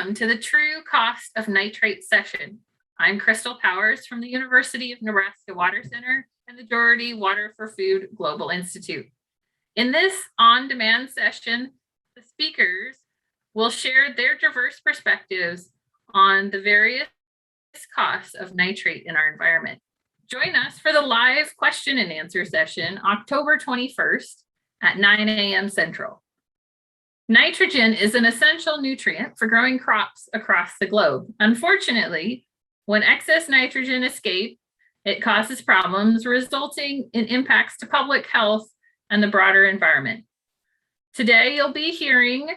welcome to the True Cost of Nitrate session. I'm Crystal Powers from the University of Nebraska Water Center and the Doherty Water for Food Global Institute. In this on-demand session, the speakers will share their diverse perspectives on the various costs of nitrate in our environment. Join us for the live question and answer session, October 21st at 9 a.m. Central. Nitrogen is an essential nutrient for growing crops across the globe. Unfortunately, when excess nitrogen escapes, it causes problems resulting in impacts to public health and the broader environment. Today, you'll be hearing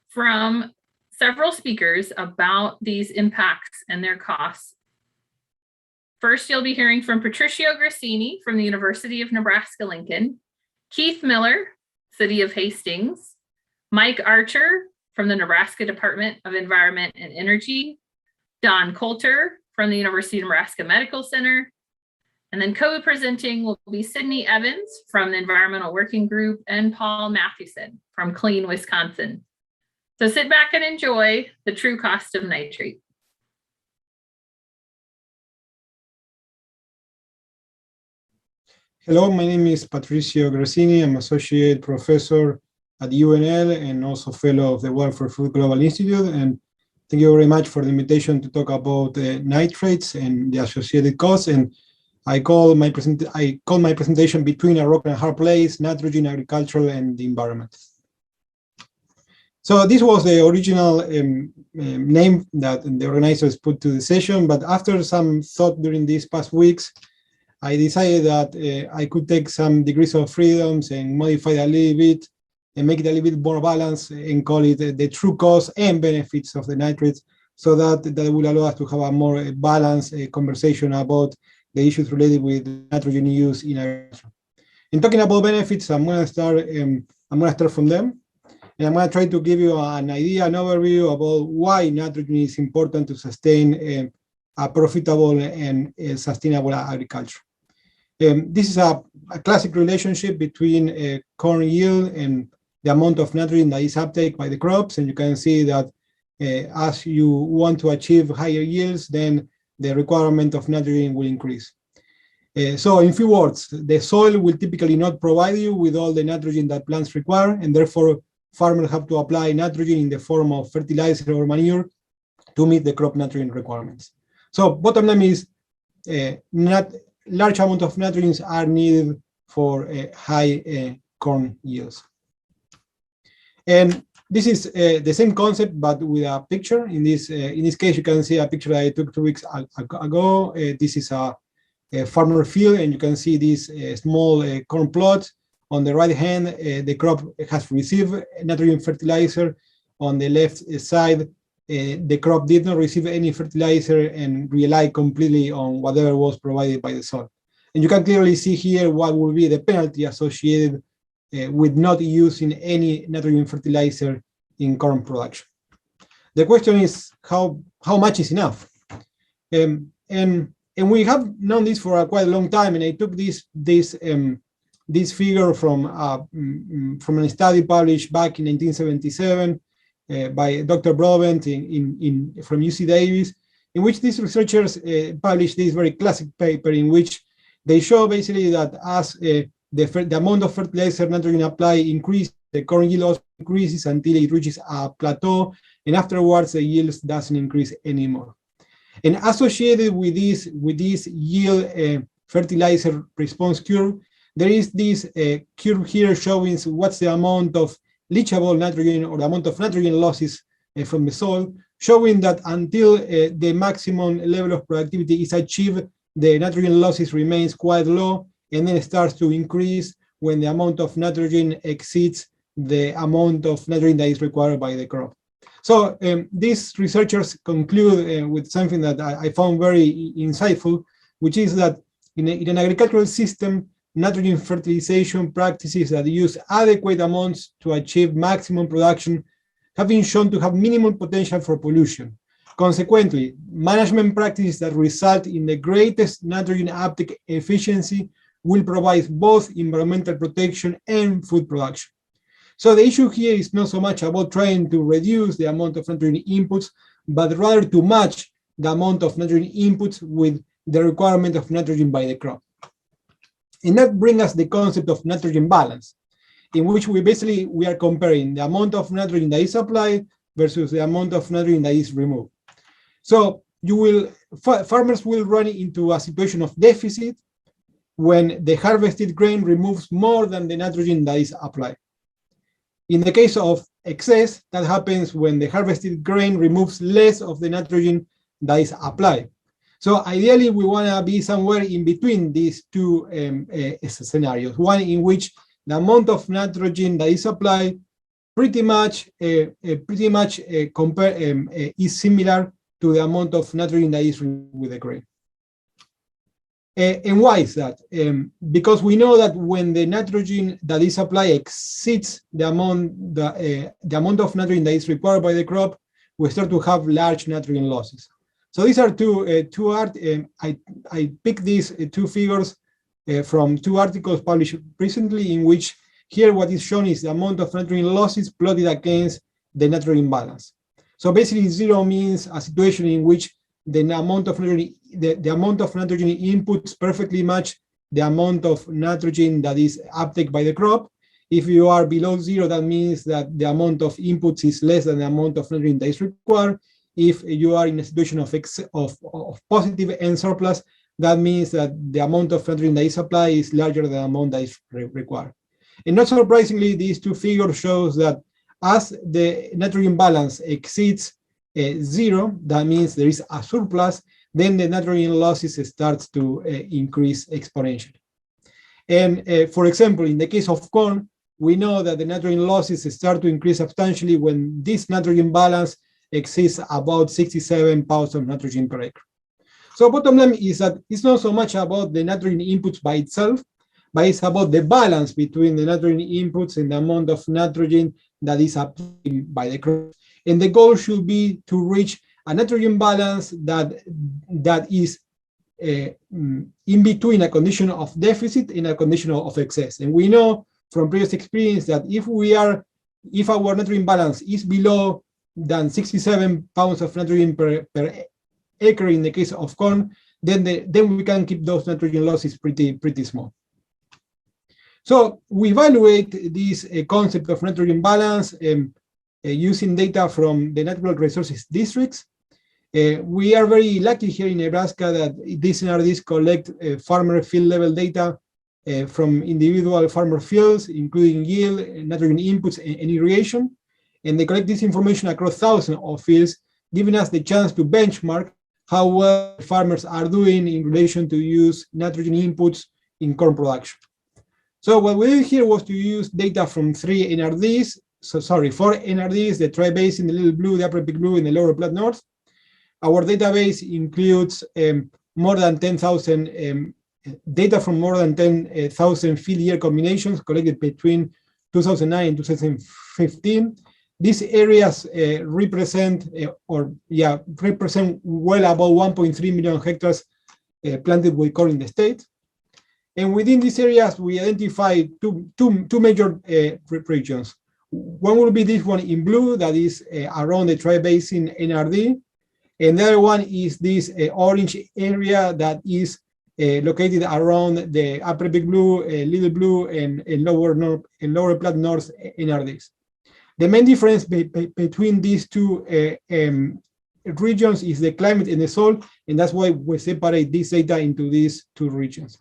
from several speakers about these impacts and their costs. First, you'll be hearing from Patricio Grassini from the University of Nebraska-Lincoln, Keith Miller, City of Hastings, Mike Archer from the Nebraska Department of Environment and Energy, Don Coulter from the University of Nebraska Medical Center, and then co-presenting will be Sydney Evans from the Environmental Working Group and Paul Mathewson from Clean Wisconsin. So sit back and enjoy the true cost of nitrate. Hello, my name is Patricio Grassini. I'm Associate Professor at UNL and also Fellow of the Water for Food Global Institute. And thank you very much for the invitation to talk about nitrates and the associated costs. And I call my presentation Between a Rock and a Hard Place, Nitrogen, Agricultural, and the Environment. So this was the original name that the organizers put to the session, but after some thought during these past weeks, I decided that I could take some degrees of freedoms and modify it a little bit and make it a little bit more balanced and call it the true costs and benefits of the nitrates, so that will allow us to have a more balanced conversation about the issues related with nitrogen use in agriculture. In talking about benefits, I'm going to start from them, and I'm going to try to give you an idea, an overview about why nitrogen is important to sustain a profitable and sustainable agriculture. This is a classic relationship between corn yield and the amount of nitrogen that is uptake by the crops, and you can see that as you want to achieve higher yields, then the requirement of nitrogen will increase. So in few words, the soil will typically not provide you with all the nitrogen that plants require, and therefore farmers have to apply nitrogen in the form of fertilizer or manure to meet the crop nitrogen requirements. So bottom line is not large amount of nitrogen are needed for high corn yields. And this is the same concept, but with a picture. In this case, you can see a picture that I took 2 weeks ago. This is a farmer field, and you can see this small corn plot. On the right hand, the crop has received nitrogen fertilizer. On the left side, the crop did not receive any fertilizer and rely completely on whatever was provided by the soil. And you can clearly see here what will be the penalty associated with not using any nitrogen fertilizer in corn production. The question is how much is enough? And we have known this for quite a long time, and I took this figure from a study published back in 1977 by Dr. Broadbent from UC Davis, in which these researchers published this very classic paper in which they show basically that as the amount of fertilizer nitrogen applied increases, the corn yield also increases until it reaches a plateau, and afterwards the yield doesn't increase anymore. And associated with this yield fertilizer response curve, there is this curve here showing what's the amount of leachable nitrogen or the amount of nitrogen losses from the soil, showing that until the maximum level of productivity is achieved, the nitrogen losses remains quite low, and then it starts to increase when the amount of nitrogen exceeds the amount of nitrogen that is required by the crop. So these researchers conclude with something that I found very insightful, which is that in an agricultural system, nitrogen fertilization practices that use adequate amounts to achieve maximum production have been shown to have minimal potential for pollution. Consequently, management practices that result in the greatest nitrogen uptake efficiency will provide both environmental protection and food production. So the issue here is not so much about trying to reduce the amount of nitrogen inputs, but rather to match the amount of nitrogen inputs with the requirement of nitrogen by the crop. And that brings us the concept of nitrogen balance, in which we are comparing the amount of nitrogen that is applied versus the amount of nitrogen that is removed. So farmers will run into a situation of deficit when the harvested grain removes more than the nitrogen that is applied. In the case of excess, that happens when the harvested grain removes less of the nitrogen that is applied. So ideally, we want to be somewhere in between these two scenarios, one in which the amount of nitrogen that is applied pretty much is similar to the amount of nitrogen that is removed with the grain. And why is that? Because we know that when the nitrogen that is applied exceeds the amount of nitrogen that is required by the crop, we start to have large nitrogen losses. So these are I picked these two figures from two articles published recently, in which here what is shown is the amount of nitrogen losses plotted against the nitrogen balance. So basically, zero means a situation in which the amount of nitrogen inputs perfectly match the amount of nitrogen that is uptake by the crop. If you are below zero, that means that the amount of inputs is less than the amount of nitrogen that is required. If you are in a situation of positive N surplus, that means that the amount of nitrogen that is applied is larger than the amount that is required. And not surprisingly, these two figures shows that as the nitrogen balance exceeds zero, that means there is a surplus, then the nitrogen losses starts to increase exponentially. And for example, in the case of corn, we know that the nitrogen losses start to increase substantially when this nitrogen balance exceeds about 67 pounds of nitrogen per acre. So bottom line is that it's not so much about the nitrogen inputs by itself, but it's about the balance between the nitrogen inputs and the amount of nitrogen that is applied by the crop. And the goal should be to reach a nitrogen balance that is in between a condition of deficit and a condition of excess. And we know from previous experience that if our nitrogen balance is below than 67 pounds of nitrogen per acre in the case of corn, then we can keep those nitrogen losses pretty small. So we evaluate this concept of nitrogen balance using data from the natural resources districts. We are very lucky here in Nebraska that these NRDs collect farmer field level data from individual farmer fields, including yield, nitrogen inputs, and irrigation. And they collect this information across thousands of fields, giving us the chance to benchmark how well farmers are doing in relation to use nitrogen inputs in corn production. So what we did here was to use data from four NRDs, the Tri-Basin, the Little Blue, the Upper Big Blue, and the Lower Platte North. Our database includes more than 10,000 data from more than 10,000 field year combinations collected between 2009 and 2015. These areas represent well above 1.3 million hectares planted with corn in the state. And within these areas, we identify two major regions. One will be this one in blue, that is around the Tri-Basin NRD. And the other one is this orange area that is located around the Upper Big Blue, Little Blue, and Lower Platte North NRDs. The main difference between these two regions is the climate and the soil, and that's why we separate this data into these two regions.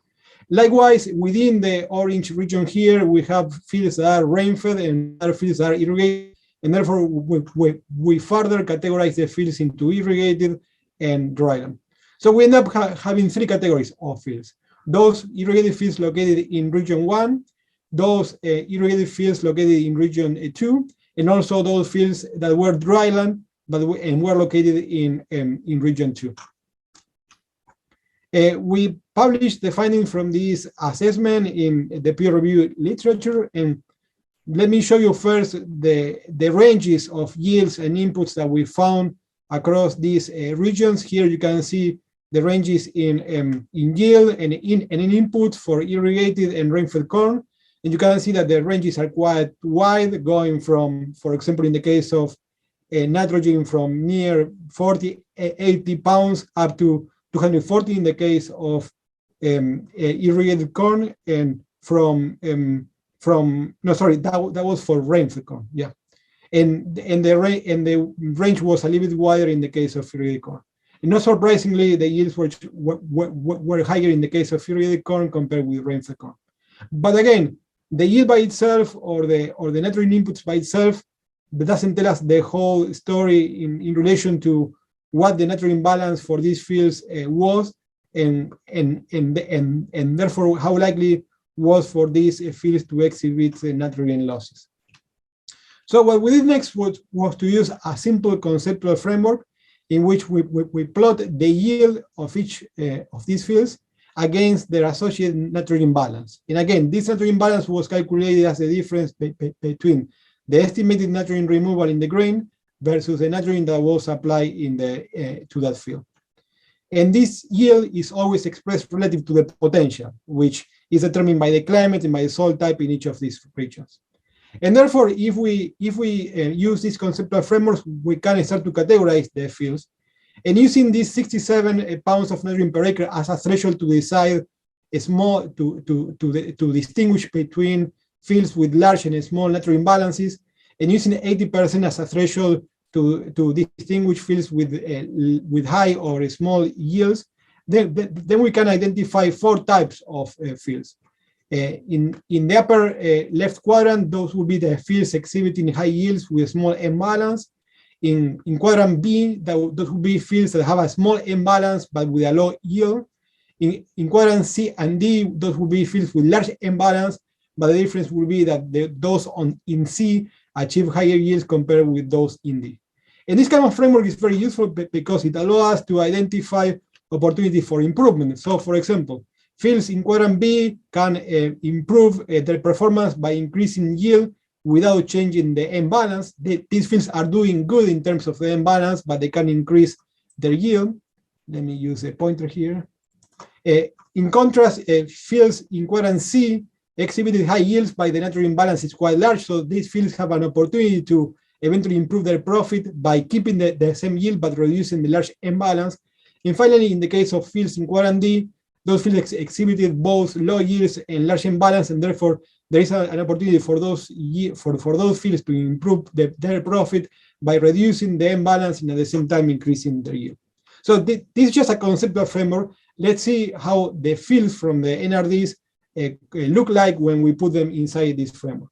Likewise, within the orange region here, we have fields that are rain-fed and other fields that are irrigated, and therefore we further categorize the fields into irrigated and dryland. So we end up having three categories of fields. Those irrigated fields located in region 1, those irrigated fields located in region 2, and also those fields that were dryland and were located in region 2. We published the findings from this assessment in the peer-reviewed literature, and let me show you first the ranges of yields and inputs that we found across these regions. Here you can see the ranges in yield and in input for irrigated and rain-fed corn. And you can see that the ranges are quite wide, going from, for example, in the case of nitrogen from near 40, 80 pounds up to 240 in the case of irrigated corn, and no, sorry, that was for rainfed corn, yeah. And the range was a little bit wider in the case of irrigated corn. And not surprisingly, the yields were higher in the case of irrigated corn compared with rainfed corn. But again, the yield by itself or the nitrogen inputs by itself, that doesn't tell us the whole story in relation to what the nitrogen balance for these fields was, and therefore how likely was for these fields to exhibit nitrogen losses. So what we did next was to use a simple conceptual framework in which we plot the yield of each of these fields against their associated nitrogen balance. And again, this nitrogen balance was calculated as the difference between the estimated nitrogen removal in the grain versus the nitrogen that was applied to that field. And this yield is always expressed relative to the potential, which is determined by the climate and by the soil type in each of these regions. And therefore, if we use this conceptual framework, we can start to categorize the fields. And using these 67 pounds of nitrogen per acre as a threshold to decide to distinguish between fields with large and small nitrogen balances, and using 80% as a threshold to distinguish fields with high or small yields, then we can identify 4 types of fields. In the upper left quadrant, those will be the fields exhibiting high yields with small M balance. In quadrant B, those will be fields that have a small M balance but with a low yield. In quadrant C and D, those will be fields with large M balance, but the difference will be that those in C achieve higher yields compared with those in D. And this kind of framework is very useful because it allows us to identify opportunities for improvement. So, for example, fields in quadrant B can improve their performance by increasing yield without changing the M balance. These fields are doing good in terms of the M balance, but they can increase their yield. Let me use a pointer here. In contrast, fields in quadrant C exhibited high yields, but the nitrogen balance is quite large, so these fields have an opportunity to eventually improve their profit by keeping the same yield but reducing the large M balance. And finally, in the case of fields in quadrant D, those fields exhibited both low yields and large M balance, and therefore there is an opportunity for those fields to improve their profit by reducing the M balance and at the same time increasing their yield. So this is just a conceptual framework. Let's see how the fields from the NRDs look like when we put them inside this framework.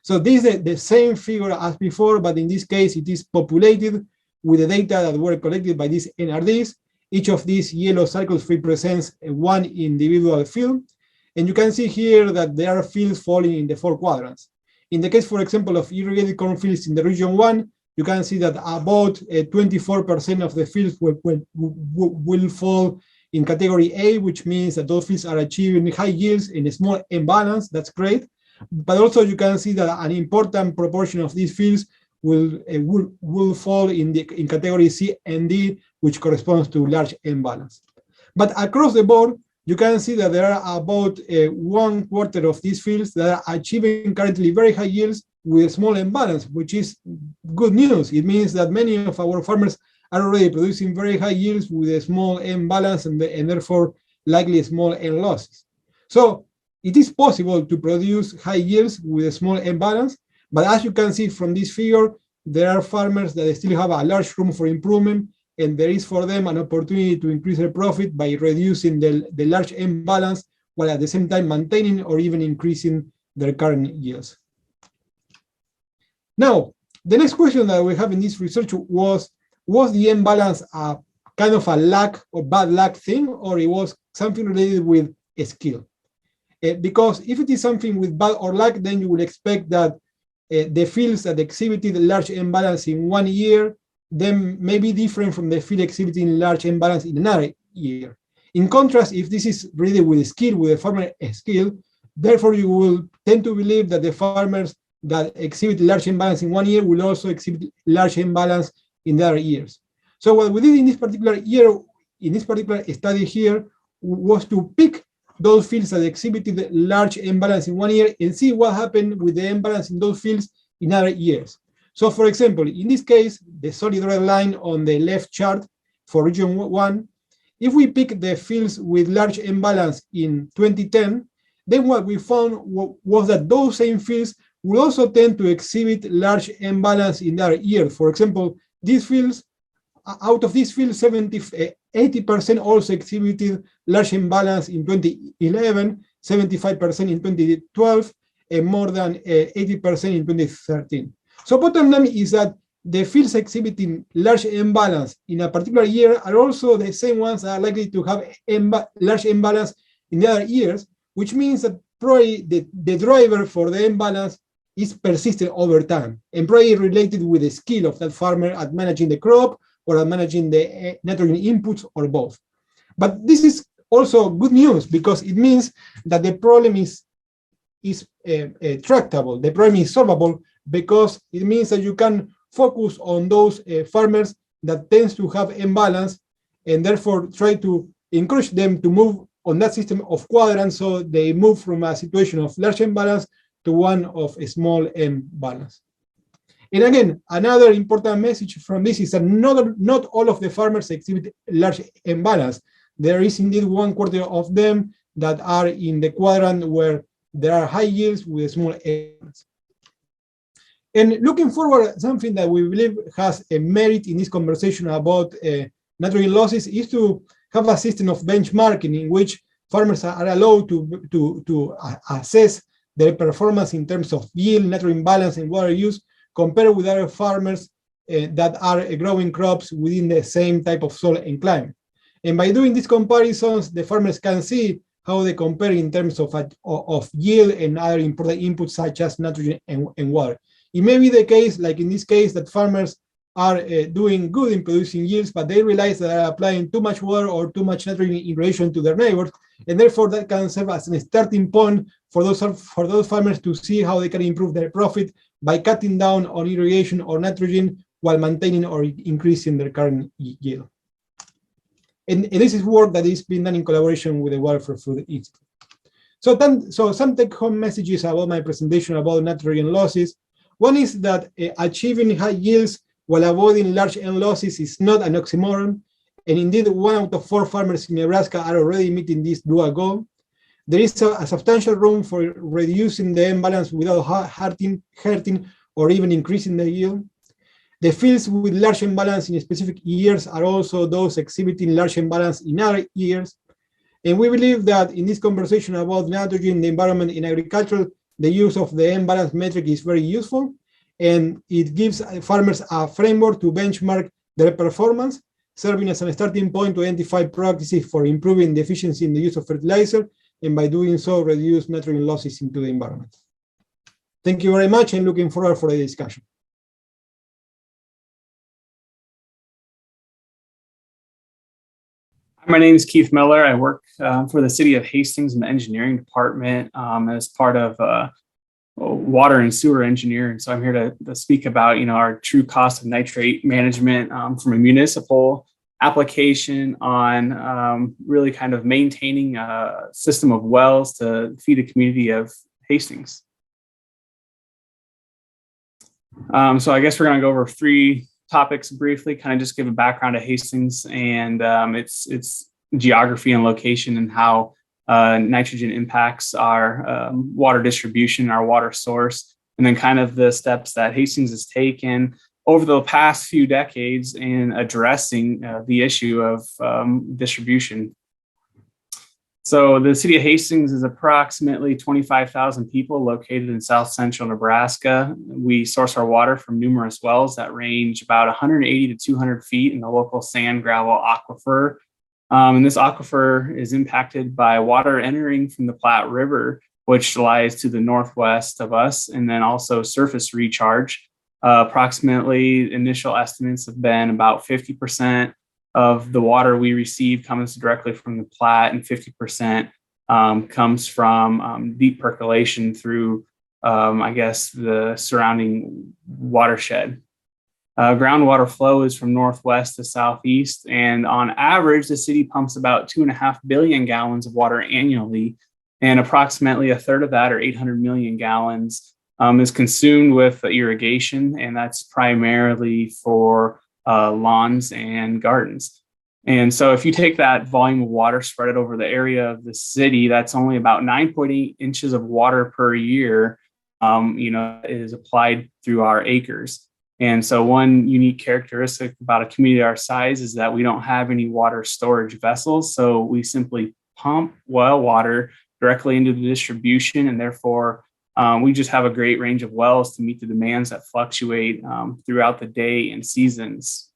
So this is the same figure as before, but in this case it is populated with the data that were collected by these NRDs. Each of these yellow circles represents one individual field. And you can see here that there are fields falling in the 4 quadrants. In the case, for example, of irrigated cornfields in the region 1, you can see that about 24% of the fields will fall in category A, which means that those fields are achieving high yields in a small M balance. That's great. But also you can see that an important proportion of these fields will fall in category C and D, which corresponds to large M balance. But across the board, you can see that there are about 1/4 of these fields that are achieving currently very high yields with small M balance, which is good news. It means that many of our farmers are already producing very high yields with a small M balance and therefore likely small M losses. So it is possible to produce high yields with a small M balance, but as you can see from this figure, there are farmers that still have a large room for improvement, and there is for them an opportunity to increase their profit by reducing the large M balance, while at the same time maintaining or even increasing their current yields. Now, the next question that we have in this research was the M balance a kind of a luck or bad luck thing, or it was something related with a skill? Because if it is something with bad or luck, then you would expect that the fields that exhibited large M balance in 1 year then may be different from the field exhibiting large M balance in another year. In contrast, if this is really with a skill, with a farmer skill, therefore you will tend to believe that the farmers that exhibit large M balance in 1 year will also exhibit large M balance in the other years. So what we did in this particular year, in this particular study here, was to pick those fields that exhibited large M balance in 1 year and see what happened with the M balance in those fields in other years. So for example, in this case, the solid red line on the left chart for region 1, if we pick the fields with large imbalance in 2010, then what we found was that those same fields will also tend to exhibit large imbalance in the other years. For example, these fields, out of these fields, 80% also exhibited large imbalance in 2011, 75% in 2012, and more than 80% in 2013. So bottom line is that the fields exhibiting large imbalance in a particular year are also the same ones that are likely to have large imbalance in the other years, which means that probably the driver for the imbalance is persistent over time, and probably related with the skill of that farmer at managing the crop or at managing the nitrogen inputs or both. But this is also good news because it means that the problem is tractable, the problem is solvable, because it means that you can focus on those farmers that tends to have imbalance, and therefore try to encourage them to move on that system of quadrants, so they move from a situation of large imbalance to one of a small imbalance. And again, another important message from this is that not all of the farmers exhibit large imbalance. There is indeed 1/4 of them that are in the quadrant where there are high yields with small imbalance. And looking forward, something that we believe has a merit in this conversation about nitrogen losses is to have a system of benchmarking in which farmers are allowed to assess their performance in terms of yield, nitrogen balance, and water use, compared with other farmers that are growing crops within the same type of soil and climate. And by doing these comparisons, the farmers can see how they compare in terms of yield and other important inputs such as nitrogen and water. It may be the case, like in this case, that farmers are doing good in producing yields, but they realize that they are applying too much water or too much nitrogen in relation to their neighbors, and therefore that can serve as a starting point for those farmers to see how they can improve their profit by cutting down on irrigation or nitrogen while maintaining or increasing their current yield. And this is work that is being done in collaboration with the Water for Food Institute. So some take-home messages about my presentation about nitrogen losses. One is that achieving high yields while avoiding large N losses is not an oxymoron, and indeed 1 out of 4 farmers in Nebraska are already meeting this dual goal. There is a substantial room for reducing the imbalance without hurting or even increasing the yield. The fields with large imbalance in specific years are also those exhibiting large imbalance in other years. And we believe that in this conversation about nitrogen, the environment, in agriculture, the use of the imbalance metric is very useful, and it gives farmers a framework to benchmark their performance, serving as a starting point to identify practices for improving the efficiency in the use of fertilizer, and by doing so, reduce nitrogen losses into the environment. Thank you very much, and looking forward for the discussion. My name is Keith Miller. I work for the city of Hastings in the engineering department as part of water and sewer engineering. So I'm here to speak about, our true cost of nitrate management from a municipal application on really kind of maintaining a system of wells to feed the community of Hastings. So I guess we're going to go over 3 topics briefly, kind of just give a background of Hastings and its geography and location, and how nitrogen impacts our water distribution, our water source, and then kind of the steps that Hastings has taken over the past few decades in addressing the issue of distribution. So the city of Hastings is approximately 25,000 people located in south central Nebraska. We source our water from numerous wells that range about 180 to 200 feet in the local sand gravel aquifer. And this aquifer is impacted by water entering from the Platte River, which lies to the northwest of us, and then also surface recharge. Approximately initial estimates have been about 50% of the water we receive comes directly from the Platte, and 50% comes from deep percolation through, the surrounding watershed. Groundwater flow is from northwest to southeast, and on average, the city pumps about 2.5 billion gallons of water annually, and approximately a third of that, or 800 million gallons, is consumed with irrigation, and that's primarily for lawns and gardens. And so if you take that volume of water, spread it over the area of the city, that's only about 9.8 inches of water per year, is applied through our acres. And so one unique characteristic about a community our size is that we don't have any water storage vessels. So we simply pump well water directly into the distribution, and therefore we just have a great range of wells to meet the demands that fluctuate throughout the day and seasons.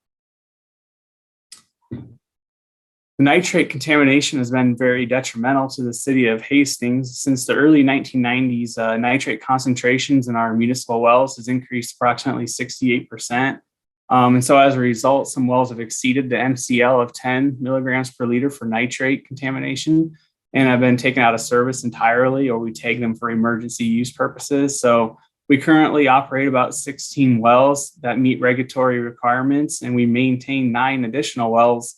The nitrate contamination has been very detrimental to the city of Hastings. Since the early 1990s, nitrate concentrations in our municipal wells has increased approximately 68%. And so as a result, some wells have exceeded the MCL of 10 milligrams per liter for nitrate contamination and have been taken out of service entirely, or we tag them for emergency use purposes. So we currently operate about 16 wells that meet regulatory requirements, and we maintain 9 additional wells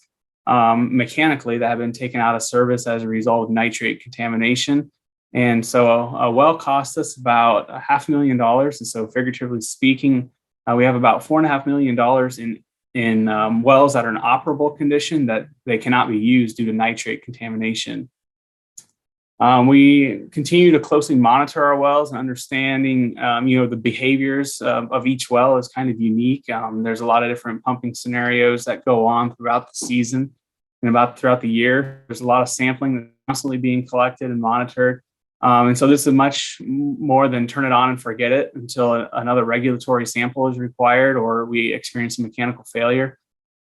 mechanically that have been taken out of service as a result of nitrate contamination. And so a well costs us about $500,000. And so figuratively speaking, we have about $4.5 million in wells that are in operable condition that they cannot be used due to nitrate contamination. We continue to closely monitor our wells, and understanding, the behaviors of each well is kind of unique. There's a lot of different pumping scenarios that go on throughout the season and throughout the year. There's a lot of sampling that's constantly being collected and monitored. And so this is much more than turn it on and forget it until another regulatory sample is required or we experience a mechanical failure.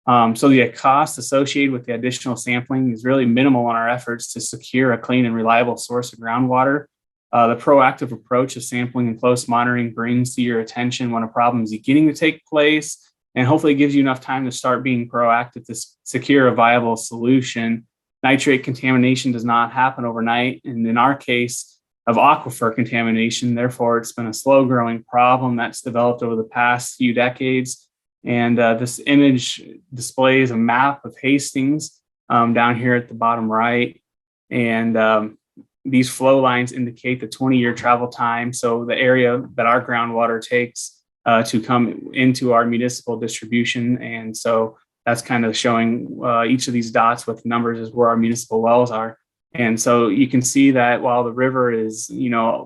So the cost associated with the additional sampling is really minimal in our efforts to secure a clean and reliable source of groundwater. The proactive approach of sampling and close monitoring brings to your attention when a problem is beginning to take place, and hopefully gives you enough time to start being proactive to secure a viable solution. Nitrate contamination does not happen overnight, and in our case of aquifer contamination, therefore it's been a slow growing problem that's developed over the past few decades. And this image displays a map of Hastings down here at the bottom right. And these flow lines indicate the 20-year travel time. So the area that our groundwater takes to come into our municipal distribution. And so that's kind of showing each of these dots with numbers is where our municipal wells are. And so you can see that while the river is,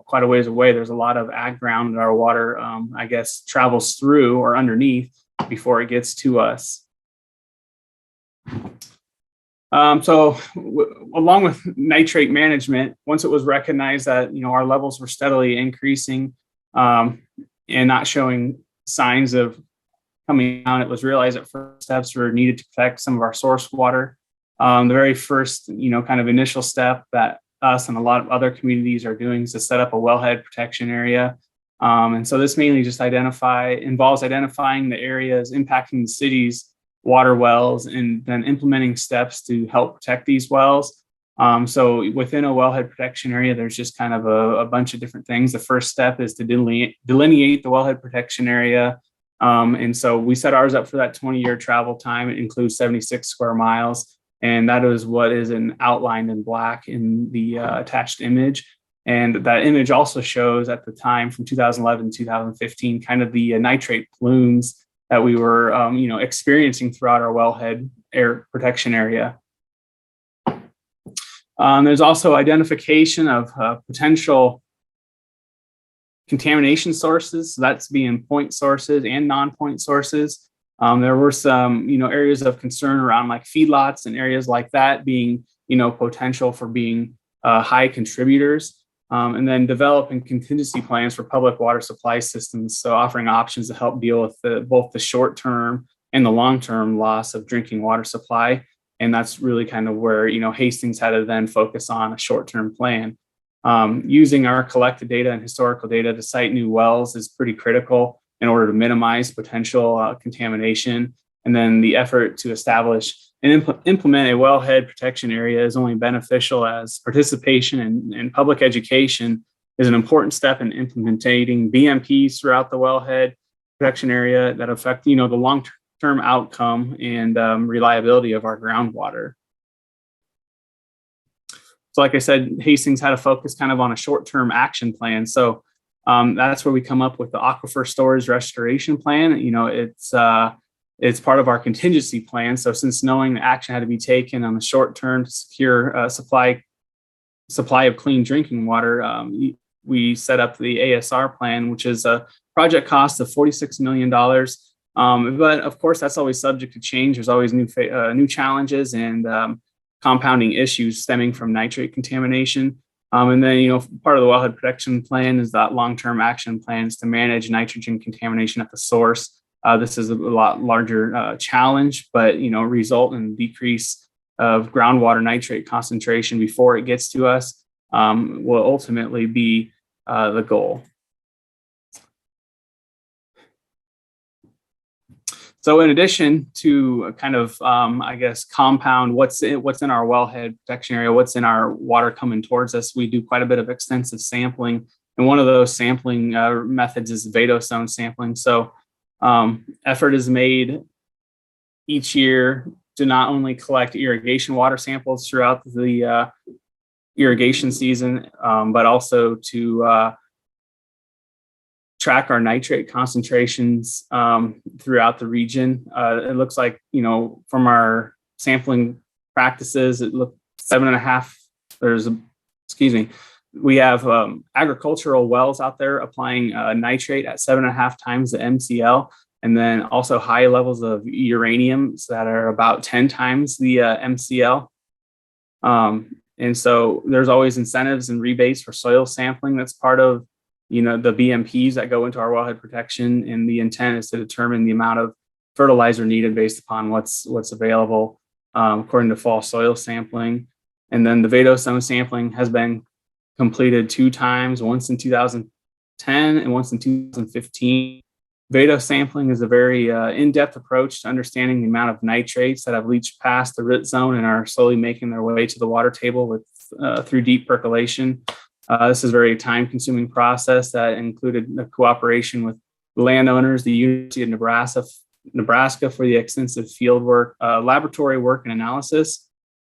quite a ways away, there's a lot of ag ground that our water, travels through or underneath before it gets to us. Along with nitrate management, once it was recognized that, our levels were steadily increasing and not showing signs of coming down, it was realized that first steps were needed to protect some of our source water. The very first, kind of initial step that us and a lot of other communities are doing is to set up a wellhead protection area. And so this mainly just involves identifying the areas impacting the city's water wells and then implementing steps to help protect these wells. So within a wellhead protection area, there's just kind of a bunch of different things. The first step is to delineate the wellhead protection area. And so we set ours up for that 20-year travel time. It includes 76 square miles. And that is what is outlined in black in the attached image. And that image also shows at the time from 2011 to 2015, kind of the nitrate plumes that we were, experiencing throughout our wellhead air protection area. There's also identification of potential contamination sources. So that's being point sources and non-point sources. There were some, areas of concern around like feedlots and areas like that being, potential for being high contributors. And then developing contingency plans for public water supply systems. So offering options to help deal with both the short-term and the long-term loss of drinking water supply. And that's really kind of where, Hastings had to then focus on a short-term plan. Using our collected data and historical data to site new wells is pretty critical in order to minimize potential contamination. And then the effort to establish and implement a wellhead protection area is only beneficial as participation in public education is an important step in implementing BMPs throughout the wellhead protection area that affect, the long-term outcome and reliability of our groundwater. So like I said, Hastings had a focus kind of on a short-term action plan. So That's where we come up with the aquifer storage restoration plan. It's part of our contingency plan. So since knowing the action had to be taken on the short term to secure supply of clean drinking water, we set up the ASR plan, which is a project cost of $46 million. But of course, that's always subject to change. There's always new challenges and compounding issues stemming from nitrate contamination. And then, part of the wellhead protection plan is that long-term action plans to manage nitrogen contamination at the source. This is a lot larger challenge, but, result in decrease of groundwater nitrate concentration before it gets to us will ultimately be the goal. So in addition to kind of, compound what's in our wellhead protection area, what's in our water coming towards us, we do quite a bit of extensive sampling. And one of those sampling methods is vadose sampling. So effort is made each year to not only collect irrigation water samples throughout the irrigation season, but also to track our nitrate concentrations throughout the region. It looks like, from our sampling practices, it looked 7.5. We have agricultural wells out there applying nitrate at 7.5 times the MCL, and then also high levels of uraniums that are about 10 times the MCL. And so there's always incentives and rebates for soil sampling. That's part of the BMPs that go into our wellhead protection, and the intent is to determine the amount of fertilizer needed based upon what's available according to fall soil sampling. And then the vadose sampling has been completed 2 times, once in 2010 and once in 2015. Vadose sampling is a very in-depth approach to understanding the amount of nitrates that have leached past the root zone and are slowly making their way to the water table through deep percolation. This is a very time-consuming process that included the cooperation with landowners, the University of Nebraska for the extensive field work, laboratory work, and analysis.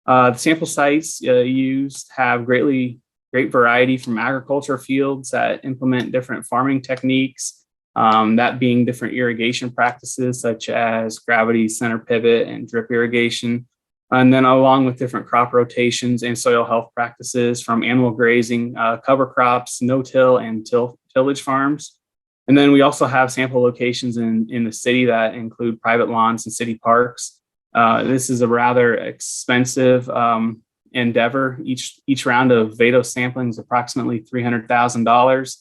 The sample sites used have great variety from agriculture fields that implement different farming techniques, that being different irrigation practices such as gravity center pivot and drip irrigation. And then along with different crop rotations and soil health practices from animal grazing, cover crops, no-till, and tillage farms. And then we also have sample locations in the city that include private lawns and city parks. This is a rather expensive endeavor. Each round of vadose sampling is approximately $300,000.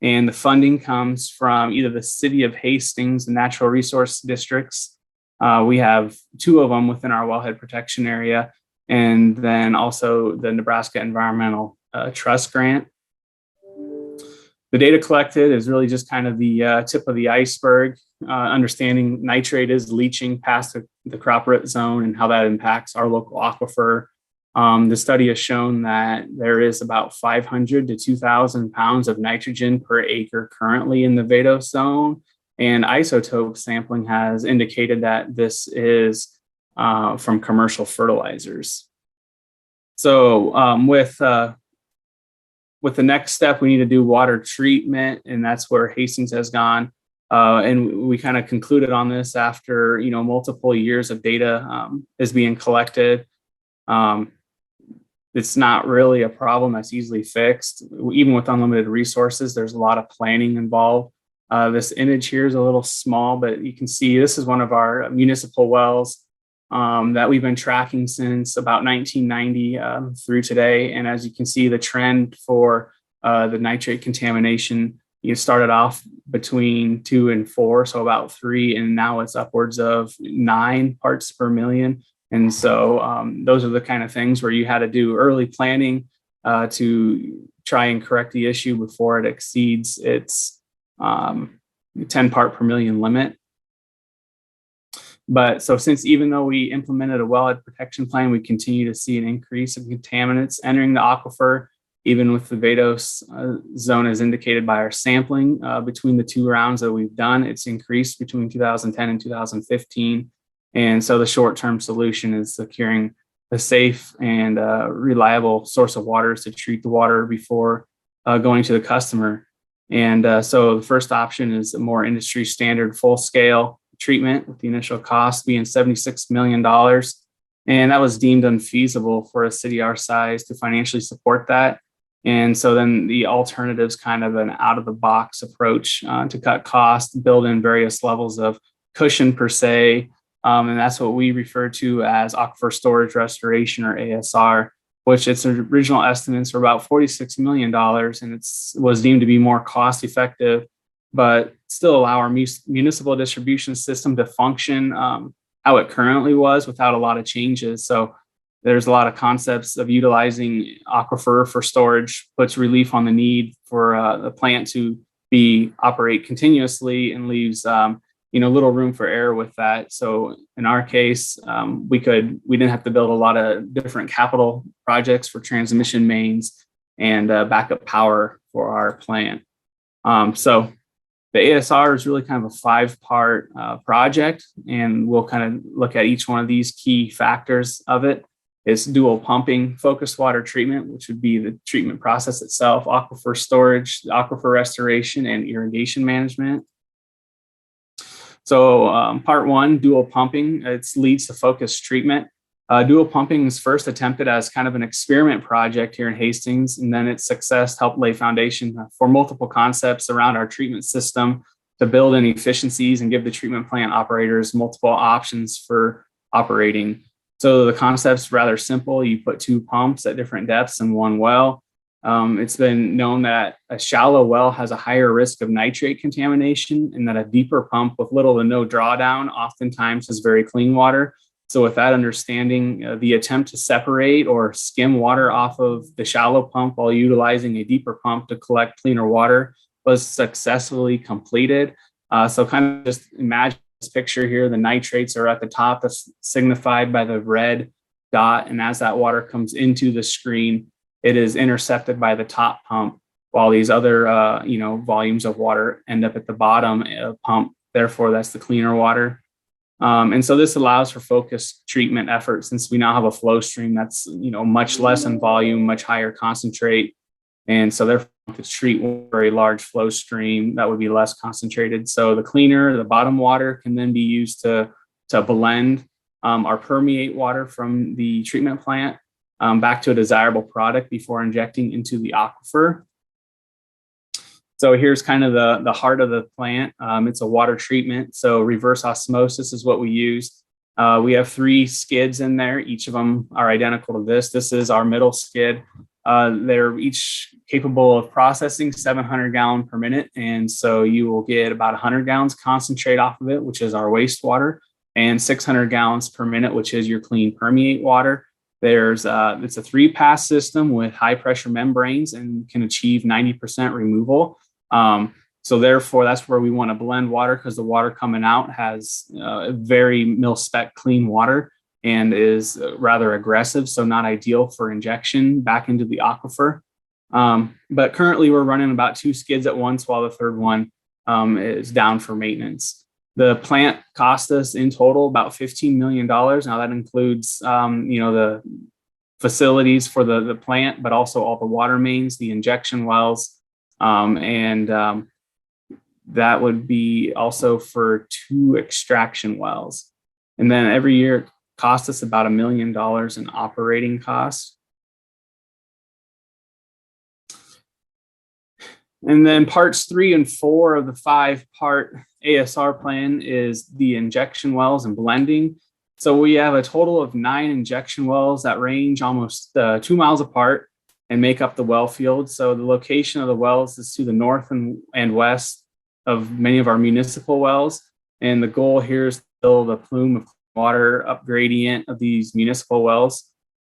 And the funding comes from either the city of Hastings and natural resource districts. We have 2 of them within our wellhead protection area, and then also the Nebraska Environmental Trust Grant. The data collected is really just kind of the tip of the iceberg, understanding nitrate is leaching past the crop root zone and how that impacts our local aquifer. The study has shown that there is about 500 to 2,000 pounds of nitrogen per acre currently in the vadose zone. And isotope sampling has indicated that this is from commercial fertilizers. So with the next step, we need to do water treatment, and that's where Hastings has gone. And we kind of concluded on this after multiple years of data is being collected. It's not really a problem that's easily fixed. Even with unlimited resources, there's a lot of planning involved. This image here is a little small, but you can see this is one of our municipal wells that we've been tracking since about 1990 through today. And as you can see, the trend for the nitrate contamination, started off between 2 and 4, so about 3, and now it's upwards of 9 parts per million. And so those are the kind of things where you had to do early planning to try and correct the issue before it exceeds its 10 part per million limit. But so since even though we implemented a wellhead protection plan, we continue to see an increase of contaminants entering the aquifer, even with the vadose zone as indicated by our sampling. Between the 2 rounds that we've done, it's increased between 2010 and 2015. And so the short-term solution is securing a safe and reliable source of water to treat the water before going to the customer. And so the first option is a more industry standard full scale treatment, with the initial cost being $76 million. And that was deemed unfeasible for a city our size to financially support that. And so then the alternatives, kind of an out of the box approach to cut costs, build in various levels of cushion per se. And that's what we refer to as aquifer storage restoration, or ASR, which its original estimates were about $46 million. And it was deemed to be more cost effective, but still allow our municipal distribution system to function how it currently was without a lot of changes. So there's a lot of concepts of utilizing aquifer for storage, puts relief on the need for the plant to operate continuously, and leaves little room for error with that. So in our case, we didn't have to build a lot of different capital projects for transmission mains and backup power for our plant. So the ASR is really kind of a 5-part project, and we'll kind of look at each one of these key factors of it. It's dual pumping, focused water treatment, which would be the treatment process itself, aquifer storage, aquifer restoration, and irrigation management. So part 1, dual pumping, it leads to focused treatment. Dual pumping is first attempted as kind of an experiment project here in Hastings, and then its success helped lay foundation for multiple concepts around our treatment system to build in efficiencies and give the treatment plant operators multiple options for operating. So the concept's rather simple. You put 2 pumps at different depths in one well. It's been known that a shallow well has a higher risk of nitrate contamination, and that a deeper pump with little to no drawdown oftentimes has very clean water. So with that understanding, the attempt to separate or skim water off of the shallow pump while utilizing a deeper pump to collect cleaner water was successfully completed. So kind of just imagine this picture here. The nitrates are at the top, that's signified by the red dot. And as that water comes into the screen, it is intercepted by the top pump, while these other volumes of water end up at the bottom pump. Therefore, that's the cleaner water. And so this allows for focused treatment efforts, since we now have a flow stream that's much less in volume, much higher concentrate. And so therefore, to treat a very large flow stream that would be less concentrated. So the cleaner, the bottom water, can then be used to blend or permeate water from the treatment plant back to a desirable product before injecting into the aquifer. So here's kind of the heart of the plant. It's a water treatment. So reverse osmosis is what we use. We have 3 skids in there. Each of them are identical to this. This is our middle skid. They're each capable of processing 700 gallons per minute. And so you will get about 100 gallons concentrate off of it, which is our wastewater, and 600 gallons per minute, which is your clean permeate water. It's a 3-pass system with high pressure membranes and can achieve 90% removal. So therefore, that's where we want to blend water, because the water coming out has very mil-spec clean water and is rather aggressive, so not ideal for injection back into the aquifer. But currently we're running about 2 skids at once, while the third one is down for maintenance. The plant cost us in total about $15 million. Now that includes, the facilities for the plant, but also all the water mains, the injection wells, and that would be also for 2 extraction wells. And then every year it cost us about $1 million in operating costs. And then parts 3 and 4 of the 5-part ASR plan is the injection wells and blending. So we have a total of 9 injection wells that range almost 2 miles apart and make up the well field. So the location of the wells is to the north and west of many of our municipal wells. And the goal here is to build a plume of water up gradient of these municipal wells.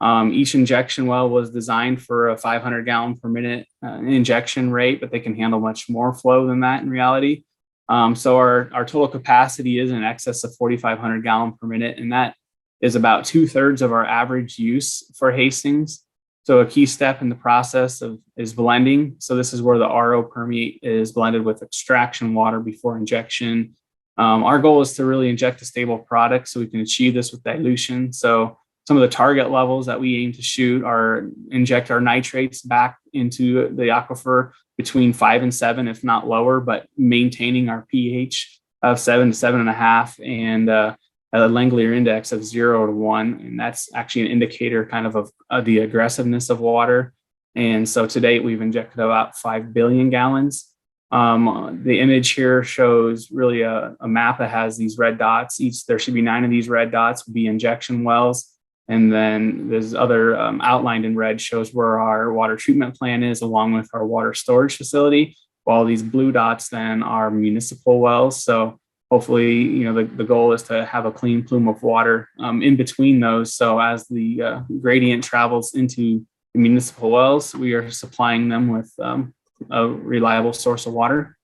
Each injection well was designed for a 500 gallon per minute injection rate, but they can handle much more flow than that in reality. So our total capacity is in excess of 4,500 gallon per minute, and that is about 2/3 of our average use for Hastings. So a key step in the process is blending. So this is where the RO permeate is blended with extraction water before injection. Our goal is to really inject a stable product so we can achieve this with dilution. So some of the target levels that we aim to shoot are inject our nitrates back into the aquifer between 5 and 7, if not lower, but maintaining our pH of 7 to 7.5 and a Langelier index of 0 to 1. And that's actually an indicator kind of the aggressiveness of water. And so to date, we've injected about 5 billion gallons. The image here shows really a map that has these red dots. There should be 9 of these red dots would be injection wells. And then there's other outlined in red shows where our water treatment plant is, along with our water storage facility, while these blue dots then are municipal wells. So hopefully, the goal is to have a clean plume of water in between those. So as the gradient travels into the municipal wells, we are supplying them with a reliable source of water.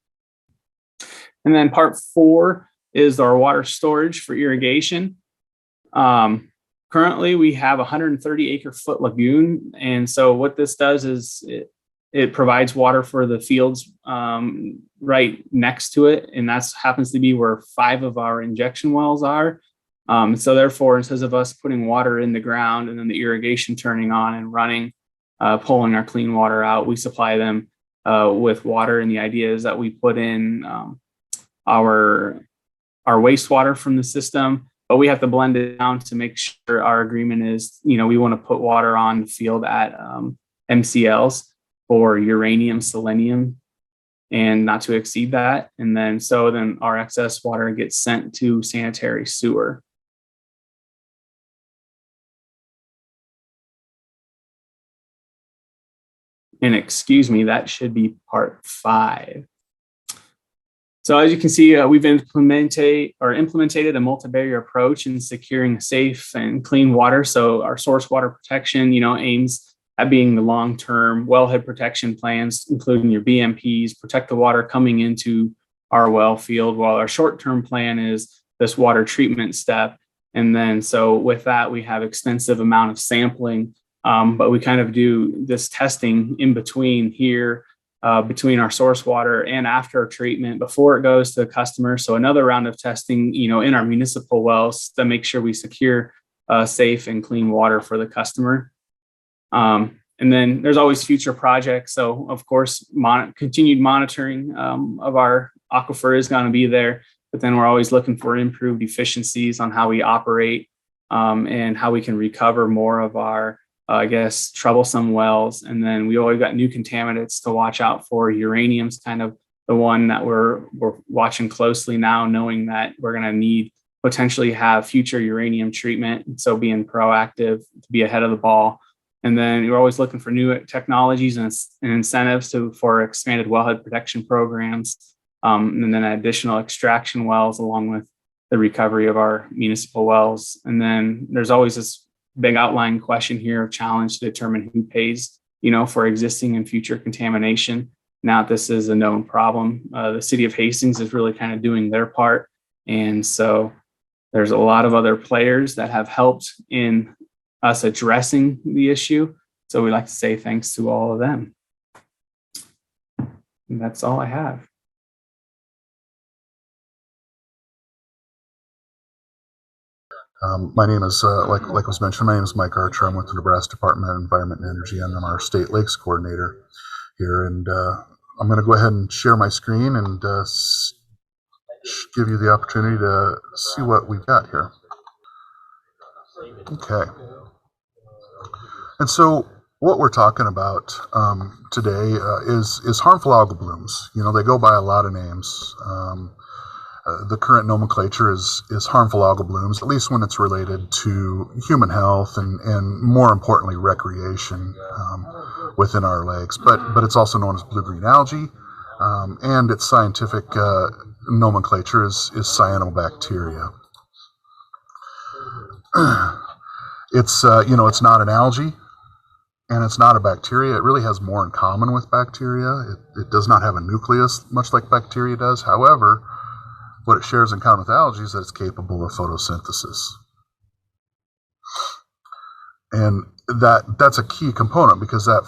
And then part 4 is our water storage for irrigation. Currently, we have a 130 acre foot lagoon. And so what this does is it provides water for the fields right next to it. And that happens to be where 5 of our injection wells are. So therefore, instead of us putting water in the ground and then the irrigation turning on and running, pulling our clean water out, we supply them with water. And the idea is that we put in our wastewater from the system, but we have to blend it down to make sure our agreement is, we want to put water on the field at MCLs for uranium, selenium, and not to exceed that. And then our excess water gets sent to sanitary sewer. And excuse me, that should be part 5. So as you can see, we've implemented a multi-barrier approach in securing safe and clean water. So our source water protection, aims at being the long-term wellhead protection plans, including your BMPs, protect the water coming into our well field, while our short-term plan is this water treatment step. And then, so with that, we have extensive amount of sampling, but we kind of do this testing in between here, between our source water and after treatment before it goes to the customer. So another round of testing, in our municipal wells to make sure we secure safe and clean water for the customer. And then there's always future projects. So of course, continued monitoring of our aquifer is going to be there, but then we're always looking for improved efficiencies on how we operate and how we can recover more of our troublesome wells. And then we always got new contaminants to watch out for. Uranium's kind of the one that we're watching closely now, knowing that we're going to need potentially have future uranium treatment. So being proactive to be ahead of the ball. And then you're always looking for new technologies and incentives for expanded wellhead protection programs, and then additional extraction wells along with the recovery of our municipal wells. And then there's always this big outline question here of challenge to determine who pays, for existing and future contamination. Now this is a known problem. The city of Hastings is really kind of doing their part. And so there's a lot of other players that have helped in us addressing the issue. So we'd like to say thanks to all of them. And that's all I have. My name is, like was mentioned, my name is Mike Archer. I'm with the Nebraska Department of Environment and Energy, and I'm our State Lakes Coordinator here. And I'm going to go ahead and share my screen and give you the opportunity to see what we've got here. Okay. And so what we're talking about today is harmful algal blooms. They go by a lot of names. The current nomenclature is harmful algal blooms, at least when it's related to human health and more importantly, recreation within our lakes. But it's also known as blue-green algae, and its scientific nomenclature is cyanobacteria. It's it's not an algae, and it's not a bacteria. It really has more in common with bacteria. It does not have a nucleus, much like bacteria does. However, what it shares in common with algae is that it's capable of photosynthesis. And that's a key component, because that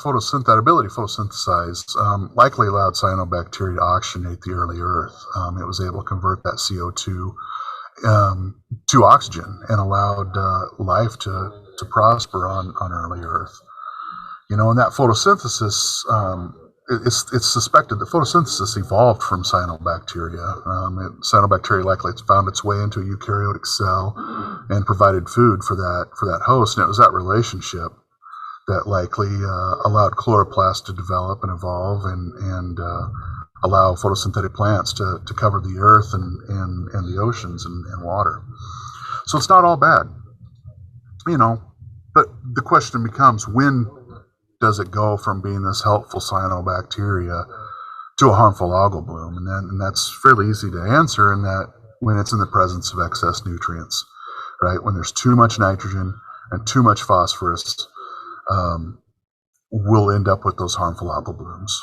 ability to photosynthesize likely allowed cyanobacteria to oxygenate the early earth. It was able to convert that CO2 to oxygen and allowed life to to prosper on early Earth. You know, and that photosynthesis, it's suspected that photosynthesis evolved from cyanobacteria. Cyanobacteria likely found its way into a eukaryotic cell and provided food for that host, and it was that relationship that likely allowed chloroplasts to develop and evolve and allow photosynthetic plants to cover the earth and the oceans and water. So it's not all bad, you know, but the question becomes, when does it go from being this helpful cyanobacteria to a harmful algal bloom? And that's fairly easy to answer, in that when it's in the presence of excess nutrients, right? When there's too much nitrogen and too much phosphorus, we'll end up with those harmful algal blooms.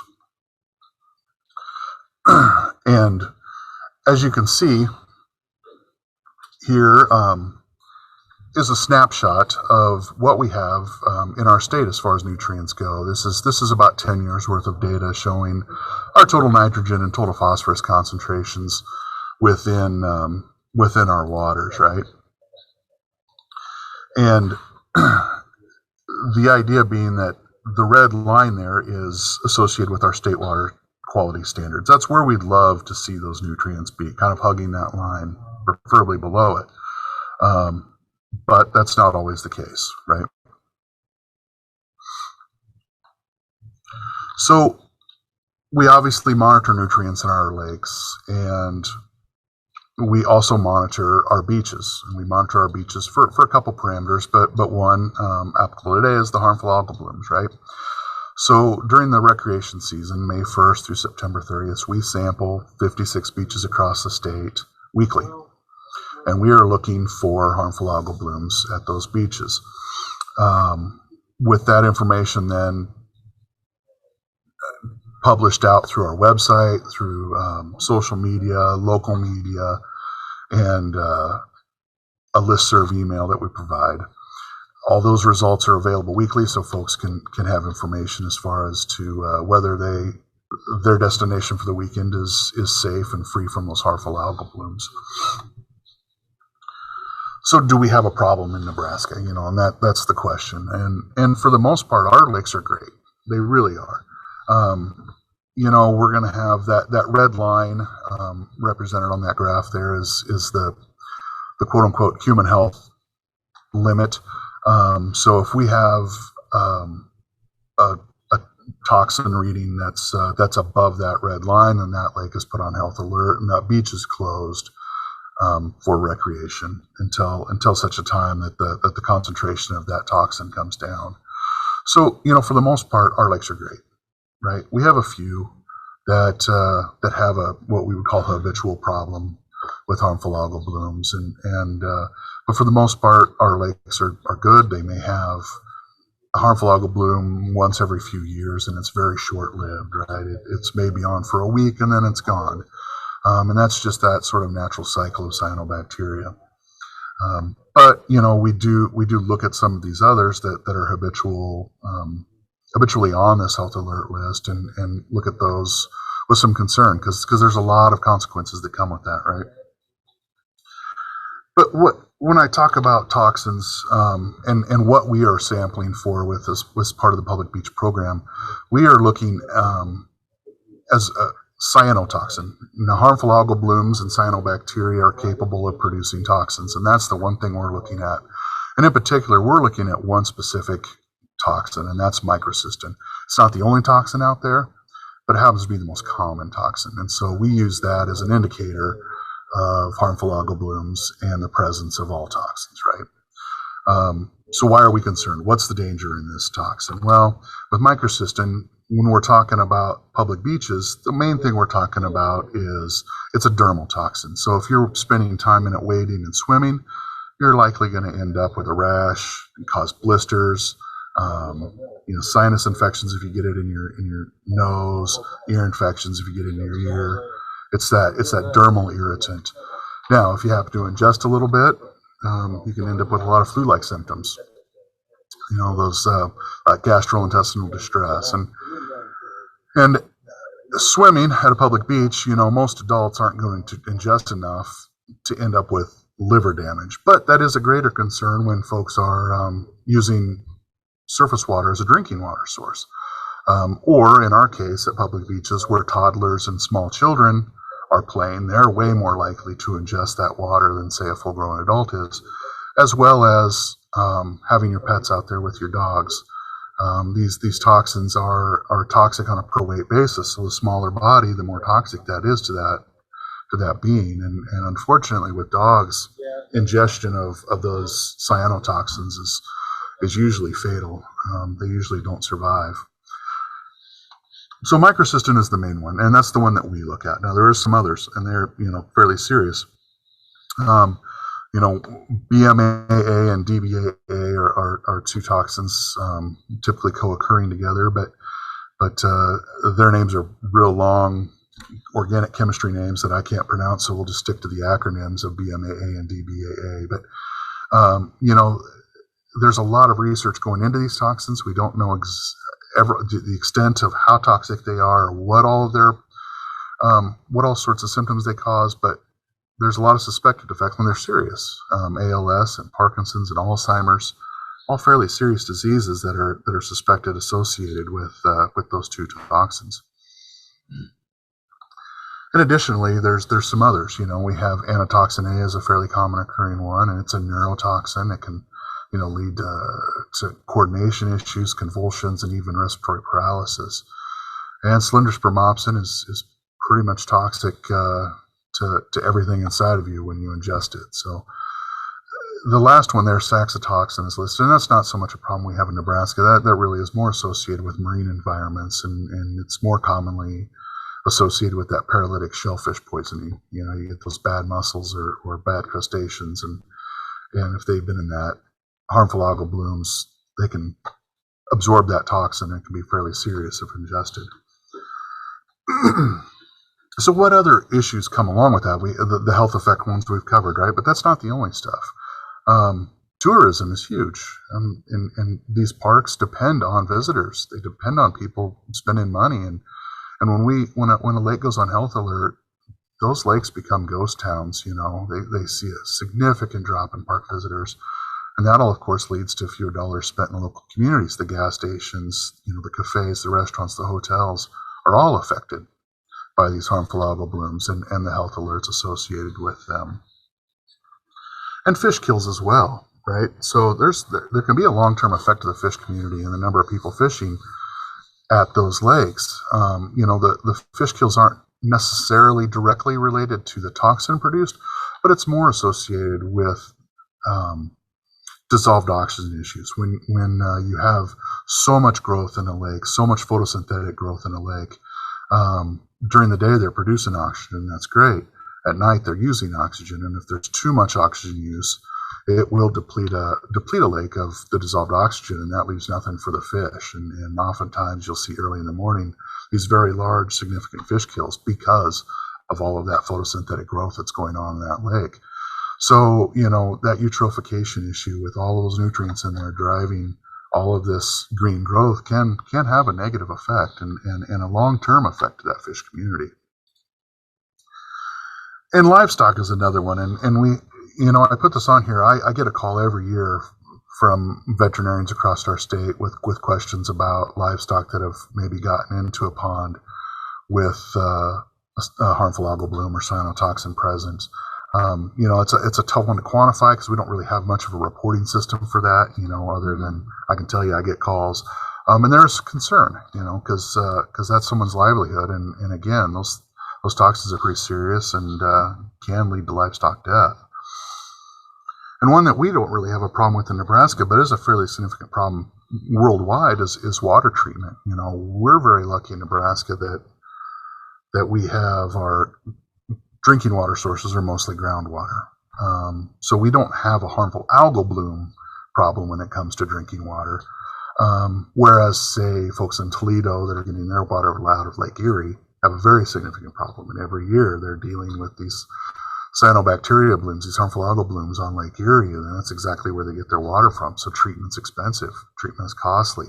And as you can see here, is a snapshot of what we have in our state as far as nutrients go. This is about 10 years worth of data showing our total nitrogen and total phosphorus concentrations within our waters, right? And the idea being that the red line there is associated with our state water quality standards. That's where we'd love to see those nutrients be, kind of hugging that line, preferably below it. But that's not always the case, right? So we obviously monitor nutrients in our lakes, and we also monitor our beaches. And we monitor our beaches for a couple parameters, but one applicable today is the harmful algal blooms, right? So during the recreation season, May 1st through September 30th, we sample 56 beaches across the state weekly. And we are looking for harmful algal blooms at those beaches. With that information then published out through our website, through social media, local media, and a listserv email that we provide. All those results are available weekly, so folks can have information as far as to whether their destination for the weekend is safe and free from those harmful algal blooms. So do we have a problem in Nebraska? You know, and that's the question. And for the most part, our lakes are great. They really are. You know, we're going to have that red line represented on that graph there is the quote unquote human health limit. So if we have a toxin reading that's above that red line, then that lake is put on health alert and that beach is closed for recreation until such a time that the concentration of that toxin comes down. So, you know, for the most part, our lakes are great, right? We have a few that have what we would call a habitual problem with harmful algal blooms, but for the most part, our lakes are good. They may have a harmful algal bloom once every few years, and it's very short-lived, right? It's maybe on for a week and then it's gone. And that's just that sort of natural cycle of cyanobacteria. But you know, we do look at some of these others that are habitually on this health alert list, and look at those with some concern, because there's a lot of consequences that come with that, right? But when I talk about toxins and what we are sampling for with this part of the public beach program, we are looking as a cyanotoxin. Now, harmful algal blooms and cyanobacteria are capable of producing toxins, and that's the one thing we're looking at. And in particular, we're looking at one specific toxin, and that's microcystin. It's not the only toxin out there, but it happens to be the most common toxin. And so we use that as an indicator of harmful algal blooms and the presence of all toxins, right? So why are we concerned? What's the danger in this toxin? Well, with microcystin, when we're talking about public beaches, the main thing we're talking about is it's a dermal toxin. So if you're spending time in it wading and swimming, you're likely going to end up with a rash and cause blisters, sinus infections if you get it in your nose, ear infections if you get it in your ear. It's that dermal irritant. Now, if you happen to ingest a little bit, you can end up with a lot of flu-like symptoms. You know, those gastrointestinal distress and swimming at a public beach. You know, most adults aren't going to ingest enough to end up with liver damage. But that is a greater concern when folks are using surface water as a drinking water source. Or in our case at public beaches where toddlers and small children are playing, they're way more likely to ingest that water than say a full-grown adult is, as well as having your pets out there with your dogs. These toxins are toxic on a per weight basis. So the smaller body, the more toxic that is to that being. And unfortunately with dogs, ingestion of those cyanotoxins is usually fatal. They usually don't survive. So microcystin is the main one, and that's the one that we look at. Now there are some others, and they're fairly serious. BMAA and DBAA are two toxins typically co-occurring together, but their names are real long organic chemistry names that I can't pronounce, so we'll just stick to the acronyms of BMAA and DBAA. But there's a lot of research going into these toxins. We don't know the extent of how toxic they are, or what all sorts of symptoms they cause, but there's a lot of suspected effects when they're serious. ALS and Parkinson's and Alzheimer's, all fairly serious diseases that are suspected associated with those two toxins. And additionally, there's some others. We have anatoxin A as a fairly common occurring one, and it's a neurotoxin. It can lead to coordination issues, convulsions, and even respiratory paralysis. And cylindrospermopsin is pretty much toxic to everything inside of you when you ingest it. So the last one there, saxitoxin, is listed, and that's not so much a problem we have in Nebraska. That really is more associated with marine environments, and it's more commonly associated with that paralytic shellfish poisoning. You get those bad mussels or bad crustaceans, and if they've been in that, harmful algal blooms, they can absorb that toxin and can be fairly serious if ingested. So what other issues come along with that? The health effect ones we've covered, right? But that's not the only stuff. Tourism is huge, and these parks depend on visitors. They depend on people spending money, and when a lake goes on health alert, those lakes become ghost towns. They see a significant drop in park visitors. And that all, of course, leads to fewer dollars spent in the local communities. The gas stations, the cafes, the restaurants, the hotels are all affected by these harmful algal blooms and the health alerts associated with them. And fish kills as well, right? So there can be a long-term effect to the fish community and the number of people fishing at those lakes. The fish kills aren't necessarily directly related to the toxin produced, but it's more associated with dissolved oxygen issues. When you have so much growth in a lake, so much photosynthetic growth in a lake, during the day they're producing oxygen, that's great. At night they're using oxygen, and if there's too much oxygen use, it will deplete a lake of the dissolved oxygen, and that leaves nothing for the fish. And oftentimes you'll see early in the morning these very large, significant fish kills because of all of that photosynthetic growth that's going on in that lake. So, that eutrophication issue with all of those nutrients in there driving all of this green growth can have a negative effect and a long-term effect to that fish community. And livestock is another one. And we, I put this on here. I get a call every year from veterinarians across our state with questions about livestock that have maybe gotten into a pond with a harmful algal bloom or cyanotoxin present. It's a tough one to quantify because we don't really have much of a reporting system for that, other than I can tell you I get calls. And there's concern, because that's someone's livelihood. And again, those toxins are pretty serious and can lead to livestock death. And one that we don't really have a problem with in Nebraska, but is a fairly significant problem worldwide, is water treatment. We're very lucky in Nebraska that we have our drinking water sources are mostly groundwater. So we don't have a harmful algal bloom problem when it comes to drinking water. Whereas, say, folks in Toledo that are getting their water out of Lake Erie have a very significant problem. And every year they're dealing with these cyanobacteria blooms, these harmful algal blooms on Lake Erie, and that's exactly where they get their water from. So treatment's expensive. Treatment is costly.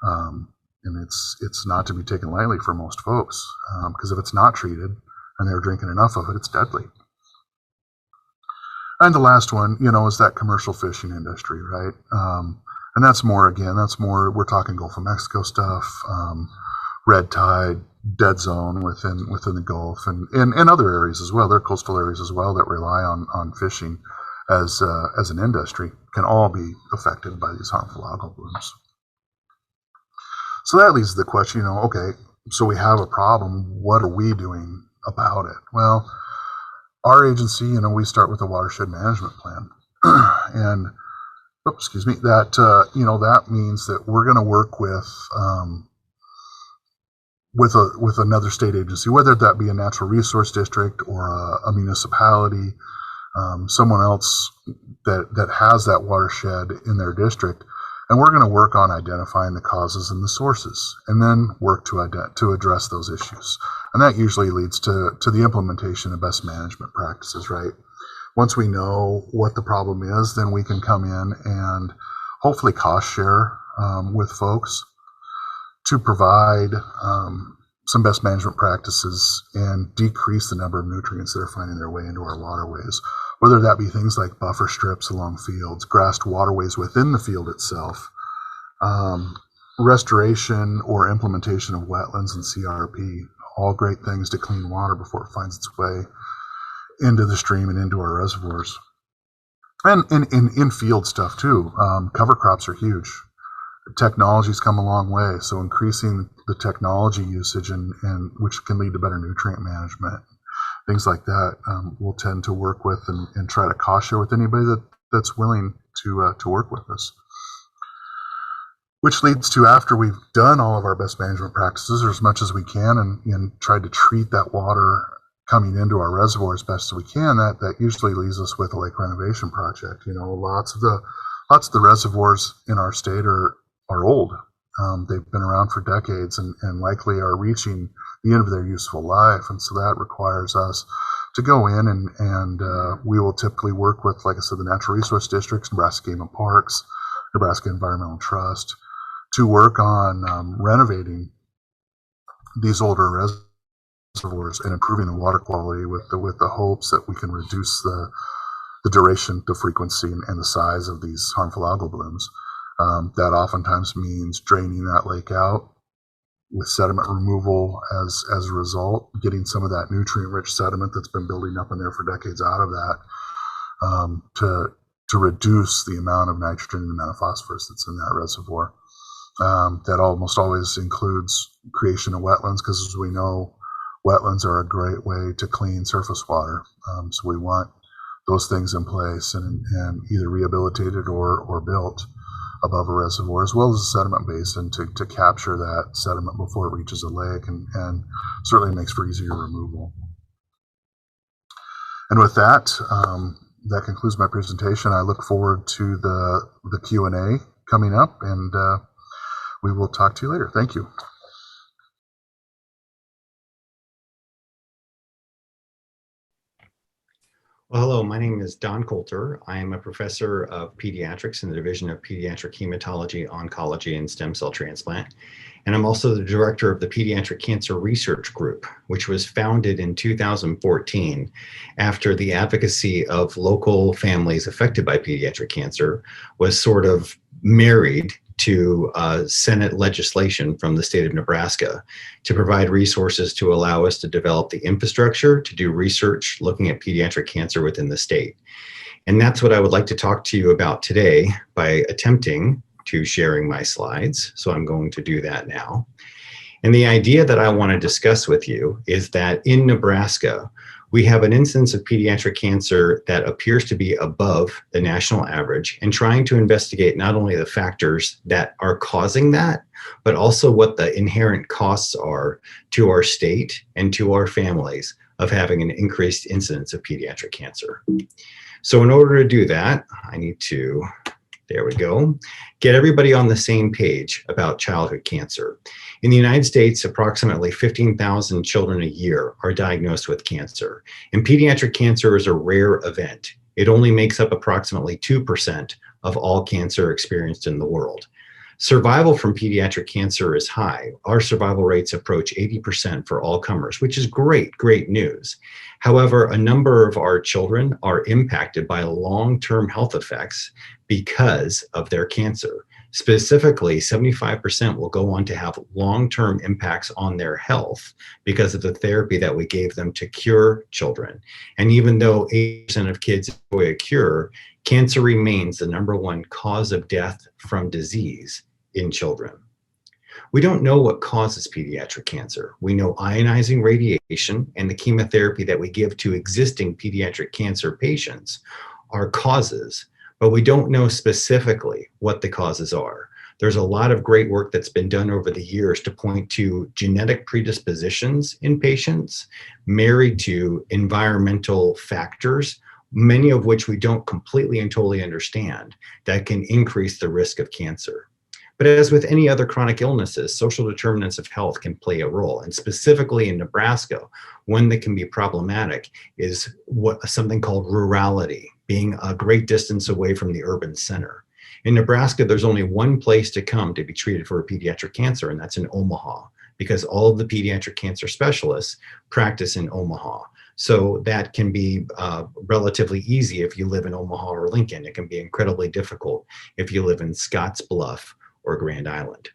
And it's not to be taken lightly for most folks, because if it's not treated and they're drinking enough of it, it's deadly. And the last one, is that commercial fishing industry, right? And that's more, we're talking Gulf of Mexico stuff, red tide, dead zone within the Gulf, and other areas as well. There are coastal areas as well that rely on fishing as an industry, can all be affected by these harmful algal blooms. So that leads to the question, okay, so we have a problem. What are we doing about it? Well, our agency, we start with a watershed management plan, and that means that we're going to work with another state agency, whether that be a natural resource district or a municipality, someone else that has that watershed in their district, and we're going to work on identifying the causes and the sources, and then work to address those issues. And that usually leads to the implementation of best management practices, right? Once we know what the problem is, then we can come in and hopefully cost share with folks to provide some best management practices and decrease the number of nutrients that are finding their way into our waterways, whether that be things like buffer strips along fields, grassed waterways within the field itself, restoration or implementation of wetlands and CRP, all great things to clean water before it finds its way into the stream and into our reservoirs. And in field stuff too, cover crops are huge. Technology's come a long way, so increasing the technology usage and which can lead to better nutrient management, things like that, we'll tend to work with and try to cost share with anybody that's willing to work with us. Which leads to, after we've done all of our best management practices, or as much as we can, and tried to treat that water coming into our reservoir as best as we can, that usually leaves us with a lake renovation project. Lots of the reservoirs in our state are old. They've been around for decades and likely are reaching the end of their useful life. And so that requires us to go in and we will typically work with, like I said, the natural resource districts, Nebraska Game and Parks, Nebraska Environmental Trust, to work on renovating these older reservoirs and improving the water quality with the hopes that we can reduce the duration, the frequency, and the size of these harmful algal blooms. That oftentimes means draining that lake out with sediment removal as a result, getting some of that nutrient-rich sediment that's been building up in there for decades out of that, to reduce the amount of nitrogen and the amount of phosphorus that's in that reservoir. That almost always includes creation of wetlands, because as we know, wetlands are a great way to clean surface water. So we want those things in place and either rehabilitated or built above a reservoir, as well as a sediment basin to capture that sediment before it reaches a lake, and certainly makes for easier removal. And with that, that concludes my presentation. I look forward to the Q&A coming up, and we will talk to you later. Thank you. Well, hello, my name is Don Coulter. I am a professor of pediatrics in the Division of Pediatric Hematology, Oncology, and Stem Cell Transplant. And I'm also the director of the Pediatric Cancer Research Group, which was founded in 2014 after the advocacy of local families affected by pediatric cancer was sort of married to Senate legislation from the state of Nebraska to provide resources to allow us to develop the infrastructure to do research looking at pediatric cancer within the state. And that's what I would like to talk to you about today by attempting to sharing my slides. So I'm going to do that now. And the idea that I want to discuss with you is that in Nebraska, we have an incidence of pediatric cancer that appears to be above the national average, and trying to investigate not only the factors that are causing that, but also what the inherent costs are to our state and to our families of having an increased incidence of pediatric cancer. So in order to do that, I need to, there we go, get everybody on the same page about childhood cancer. In the United States, approximately 15,000 children a year are diagnosed with cancer, and pediatric cancer is a rare event. It only makes up approximately 2% of all cancer experienced in the world. Survival from pediatric cancer is high. Our survival rates approach 80% for all comers, which is great news. However, a number of our children are impacted by long-term health effects because of their cancer. Specifically, 75% will go on to have long-term impacts on their health because of the therapy that we gave them to cure children. And even though 80% of kids enjoy a cure, cancer remains the #1 cause of death from disease in children. We don't know what causes pediatric cancer. We know ionizing radiation and the chemotherapy that we give to existing pediatric cancer patients are causes, but we don't know specifically what the causes are. There's a lot of great work that's been done over the years to point to genetic predispositions in patients, married to environmental factors, many of which we don't completely and totally understand, that can increase the risk of cancer. But as with any other chronic illnesses, social determinants of health can play a role. And specifically in Nebraska, one that can be problematic is something called rurality, being a great distance away from the urban center. In Nebraska, there's only one place to come to be treated for a pediatric cancer, and that's in Omaha, because all of the pediatric cancer specialists practice in Omaha. So that can be relatively easy if you live in Omaha or Lincoln. It can be incredibly difficult if you live in Scotts Bluff or Grand Island.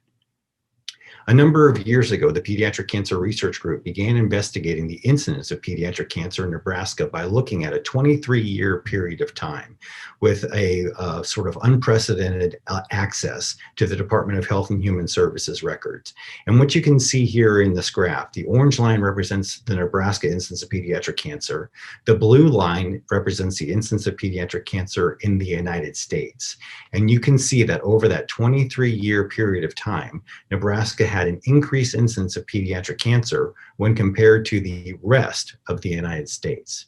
A number of years ago, the Pediatric Cancer Research Group began investigating the incidence of pediatric cancer in Nebraska by looking at a 23-year period of time with a sort of unprecedented access to the Department of Health and Human Services records. And what you can see here in this graph, the orange line represents the Nebraska incidence of pediatric cancer. The blue line represents the incidence of pediatric cancer in the United States. And you can see that over that 23-year period of time, Nebraska had an increased incidence of pediatric cancer when compared to the rest of the United States.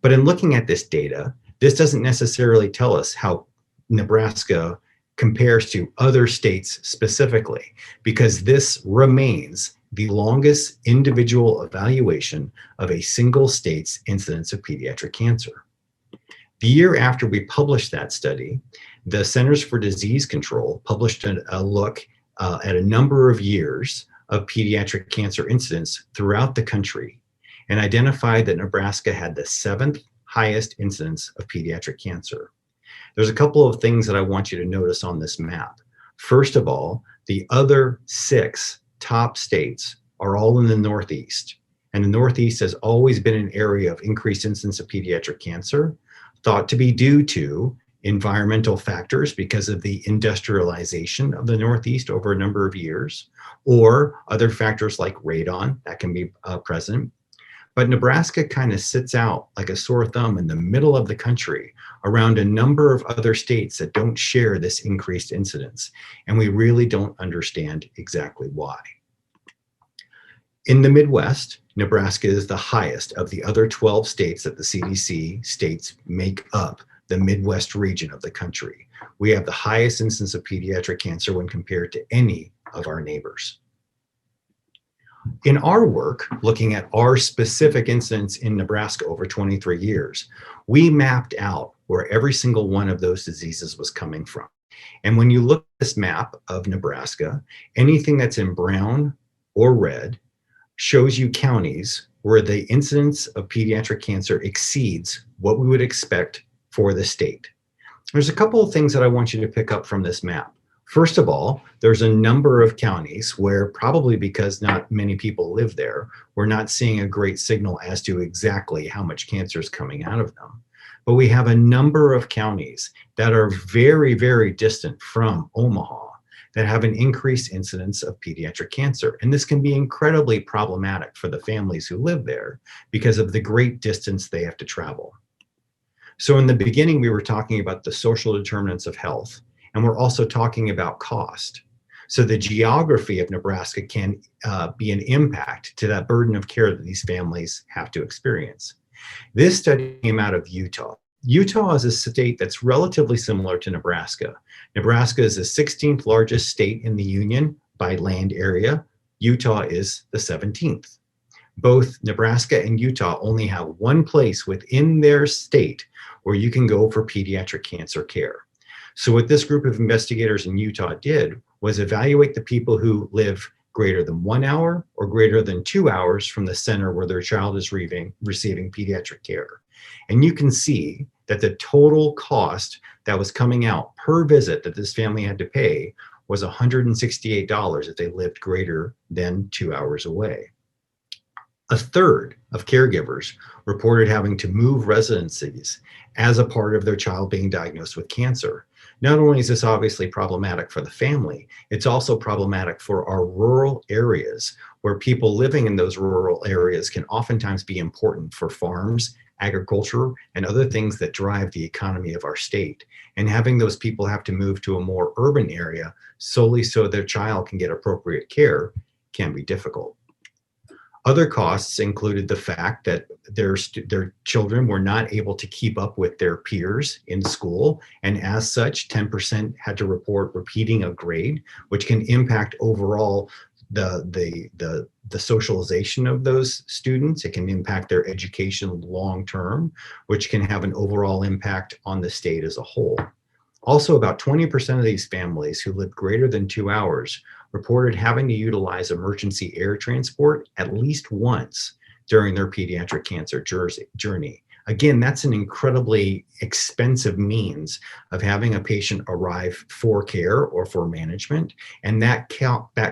But in looking at this data, this doesn't necessarily tell us how Nebraska compares to other states specifically, because this remains the longest individual evaluation of a single state's incidence of pediatric cancer. The year after we published that study, the Centers for Disease Control published a look at a number of years of pediatric cancer incidence throughout the country and identified that Nebraska had the 7th highest incidence of pediatric cancer. There's a couple of things that I want you to notice on this map. First of all, the other 6 top states are all in the Northeast. And the Northeast has always been an area of increased incidence of pediatric cancer, thought to be due to environmental factors because of the industrialization of the Northeast over a number of years, or other factors like radon that can be present. But Nebraska kind of sits out like a sore thumb in the middle of the country around a number of other states that don't share this increased incidence. And we really don't understand exactly why. In the Midwest, Nebraska is the highest of the other 12 states that the CDC states make up the Midwest region of the country. We have the highest incidence of pediatric cancer when compared to any of our neighbors. In our work, looking at our specific incidence in Nebraska over 23 years, we mapped out where every single one of those diseases was coming from. And when you look at this map of Nebraska, anything that's in brown or red shows you counties where the incidence of pediatric cancer exceeds what we would expect for the state. There's a couple of things that I want you to pick up from this map. First of all, there's a number of counties where, probably because not many people live there, we're not seeing a great signal as to exactly how much cancer is coming out of them. But we have a number of counties that are very, very distant from Omaha that have an increased incidence of pediatric cancer. And this can be incredibly problematic for the families who live there because of the great distance they have to travel. So in the beginning, we were talking about the social determinants of health. And we're also talking about cost. So the geography of Nebraska can be an impact to that burden of care that these families have to experience. This study came out of Utah. Utah is a state that's relatively similar to Nebraska. Nebraska is the 16th largest state in the union by land area. Utah is the 17th. Both Nebraska and Utah only have one place within their state where you can go for pediatric cancer care. So what this group of investigators in Utah did was evaluate the people who live greater than 1 hour or greater than 2 hours from the center where their child is receiving pediatric care. And you can see that the total cost that was coming out per visit that this family had to pay was $168 if they lived greater than 2 hours away. A third of caregivers reported having to move residencies as a part of their child being diagnosed with cancer. Not only is this obviously problematic for the family, it's also problematic for our rural areas, where people living in those rural areas can oftentimes be important for farms, agriculture, and other things that drive the economy of our state. And having those people have to move to a more urban area solely so their child can get appropriate care can be difficult. Other costs included the fact that their children were not able to keep up with their peers in school, and as such, 10% had to report repeating a grade, which can impact overall the socialization of those students. It can impact their education long term, which can have an overall impact on the state as a whole. Also, about 20% of these families who lived greater than 2 hours reported having to utilize emergency air transport at least once during their pediatric cancer journey. Again, that's an incredibly expensive means of having a patient arrive for care or for management, and that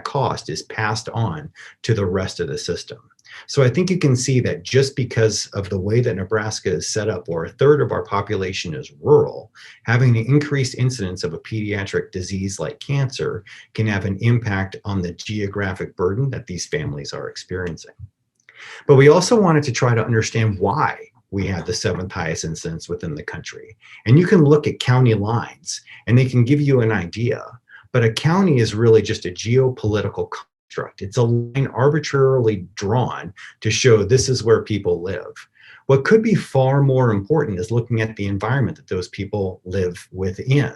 cost is passed on to the rest of the system. So I think you can see that just because of the way that Nebraska is set up, where a third of our population is rural, having an increased incidence of a pediatric disease like cancer can have an impact on the geographic burden that these families are experiencing. But we also wanted to try to understand why we had the 7th highest incidence within the country. And you can look at county lines and they can give you an idea, but a county is really just a geopolitical construct. It's a line arbitrarily drawn to show this is where people live. What could be far more important is looking at the environment that those people live within.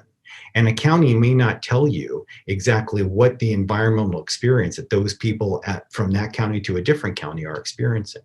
And a county may not tell you exactly what the environmental experience that those people from that county to a different county are experiencing.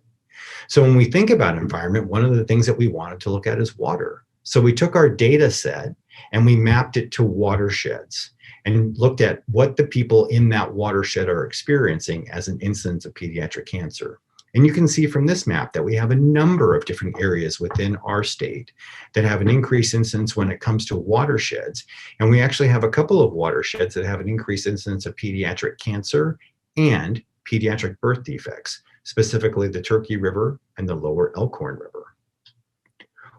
So when we think about environment, one of the things that we wanted to look at is water. So we took our data set and we mapped it to watersheds and looked at what the people in that watershed are experiencing as an incidence of pediatric cancer. And you can see from this map that we have a number of different areas within our state that have an increased incidence when it comes to watersheds. And we actually have a couple of watersheds that have an increased incidence of pediatric cancer and pediatric birth defects, specifically the Turkey River and the Lower Elkhorn River.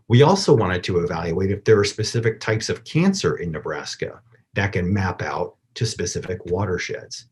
We also wanted to evaluate if there are specific types of cancer in Nebraska that can map out to specific watersheds.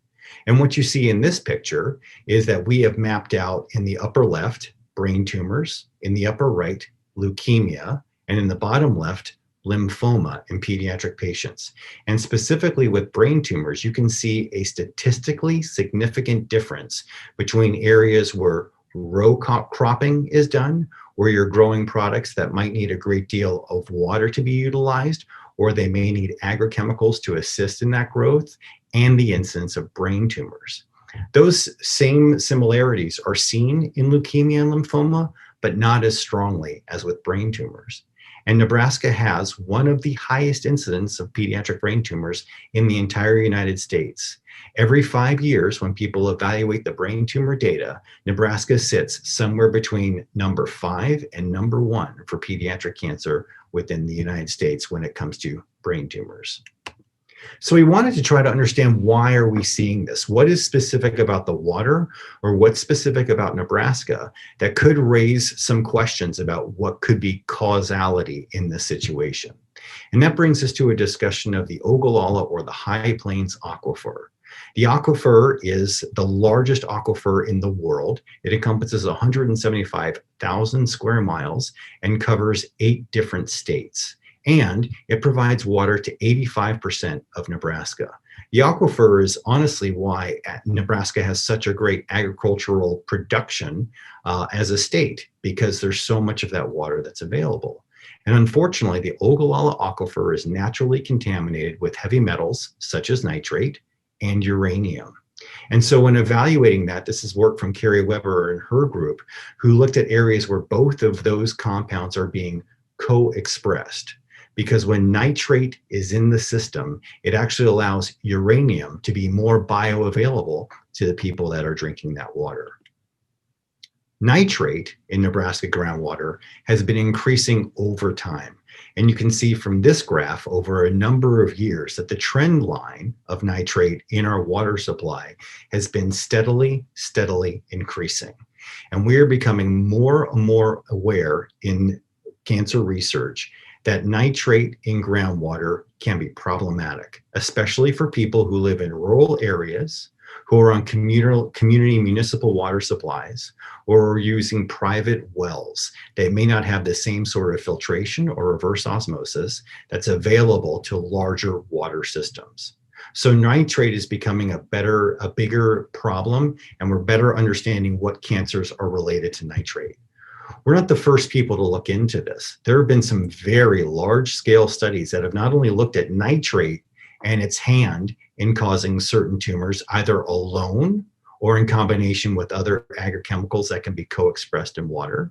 And what you see in this picture is that we have mapped out in the upper left, brain tumors, in the upper right, leukemia, and in the bottom left, lymphoma in pediatric patients. And specifically with brain tumors, you can see a statistically significant difference between areas where row cropping is done, where you're growing products that might need a great deal of water to be utilized, or they may need agrochemicals to assist in that growth, and the incidence of brain tumors. Those same similarities are seen in leukemia and lymphoma, but not as strongly as with brain tumors. And Nebraska has one of the highest incidence of pediatric brain tumors in the entire United States. Every 5 years, when people evaluate the brain tumor data, Nebraska sits somewhere between number 5 and number 1 for pediatric cancer within the United States when it comes to brain tumors. So we wanted to try to understand, why are we seeing this? What is specific about the water, or what's specific about Nebraska that could raise some questions about what could be causality in this situation? And that brings us to a discussion of the Ogallala or the High Plains Aquifer. The aquifer is the largest aquifer in the world. It encompasses 175,000 square miles and covers 8 different states. And it provides water to 85% of Nebraska. The aquifer is honestly why Nebraska has such a great agricultural production as a state, because there's so much of that water that's available. And unfortunately, the Ogallala aquifer is naturally contaminated with heavy metals such as nitrate and uranium. And so when evaluating that, this is work from Carrie Weber and her group, who looked at areas where both of those compounds are being co-expressed. because when nitrate is in the system, it actually allows uranium to be more bioavailable to the people that are drinking that water. Nitrate in Nebraska groundwater has been increasing over time. And you can see from this graph over a number of years that the trend line of nitrate in our water supply has been steadily increasing. And we are becoming more and more aware in cancer research that nitrate in groundwater can be problematic, especially for people who live in rural areas, who are on community municipal water supplies, or are using private wells. They may not have the same sort of filtration or reverse osmosis that's available to larger water systems. So nitrate is becoming a bigger problem, and we're better understanding what cancers are related to nitrate. We're not the first people to look into this. There have been some very large-scale studies that have not only looked at nitrate and its hand in causing certain tumors, either alone or in combination with other agrochemicals that can be co-expressed in water,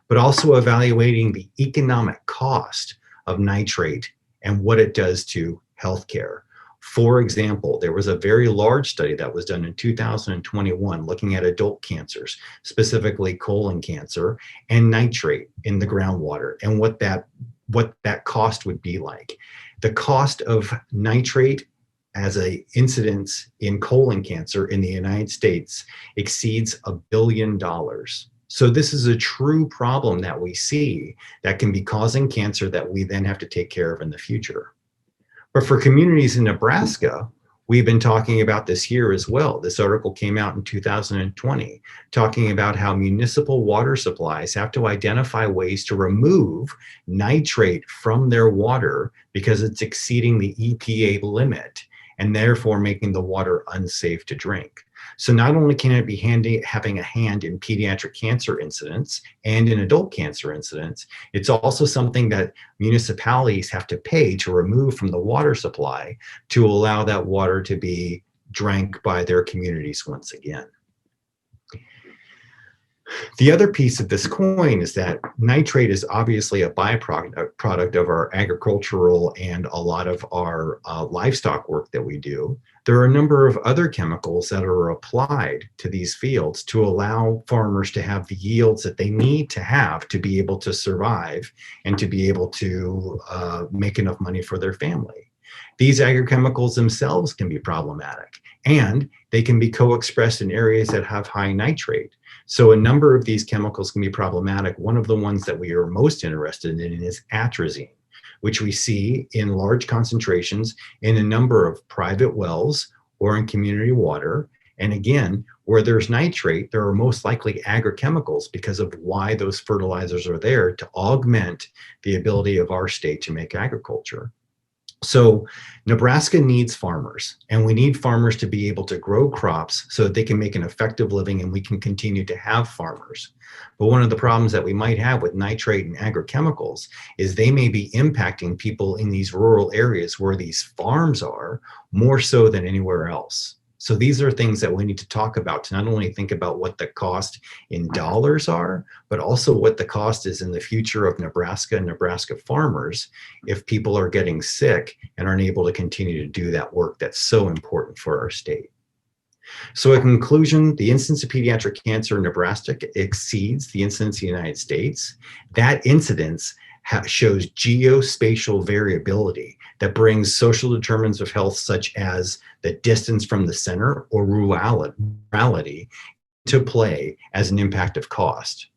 but also evaluating the economic cost of nitrate and what it does to healthcare. For example, there was a very large study that was done in 2021 looking at adult cancers, specifically colon cancer, and nitrate in the groundwater and what that cost would be like. The cost of nitrate as an incidence in colon cancer in the United States exceeds $1 billion. So this is a true problem that we see that can be causing cancer that we then have to take care of in the future. But for communities in Nebraska, we've been talking about this here as well. This article came out in 2020, talking about how municipal water supplies have to identify ways to remove nitrate from their water because it's exceeding the EPA limit and therefore making the water unsafe to drink. So not only can it be having a hand in pediatric cancer incidents and in adult cancer incidents, it's also something that municipalities have to pay to remove from the water supply to allow that water to be drank by their communities once again. The other piece of this coin is that nitrate is obviously a byproduct of our agricultural and a lot of our livestock work that we do. There are a number of other chemicals that are applied to these fields to allow farmers to have the yields that they need to have to be able to survive and to be able to make enough money for their family. These agrochemicals themselves can be problematic, and they can be co-expressed in areas that have high nitrate. So a number of these chemicals can be problematic. One of the ones that we are most interested in is atrazine, which we see in large concentrations in a number of private wells or in community water. And again, where there's nitrate, there are most likely agrochemicals because of why those fertilizers are there to augment the ability of our state to make agriculture. So Nebraska needs farmers, and we need farmers to be able to grow crops so that they can make an effective living and we can continue to have farmers. But one of the problems that we might have with nitrate and agrochemicals is they may be impacting people in these rural areas where these farms are more so than anywhere else. So these are things that we need to talk about to not only think about what the cost in dollars are, but also what the cost is in the future of Nebraska and Nebraska farmers if people are getting sick and aren't able to continue to do that work that's so important for our state. So in conclusion, the incidence of pediatric cancer in Nebraska exceeds the incidence in the United States. That incidence shows geospatial variability that brings social determinants of health such as the distance from the center or rurality to play as an impact of cost.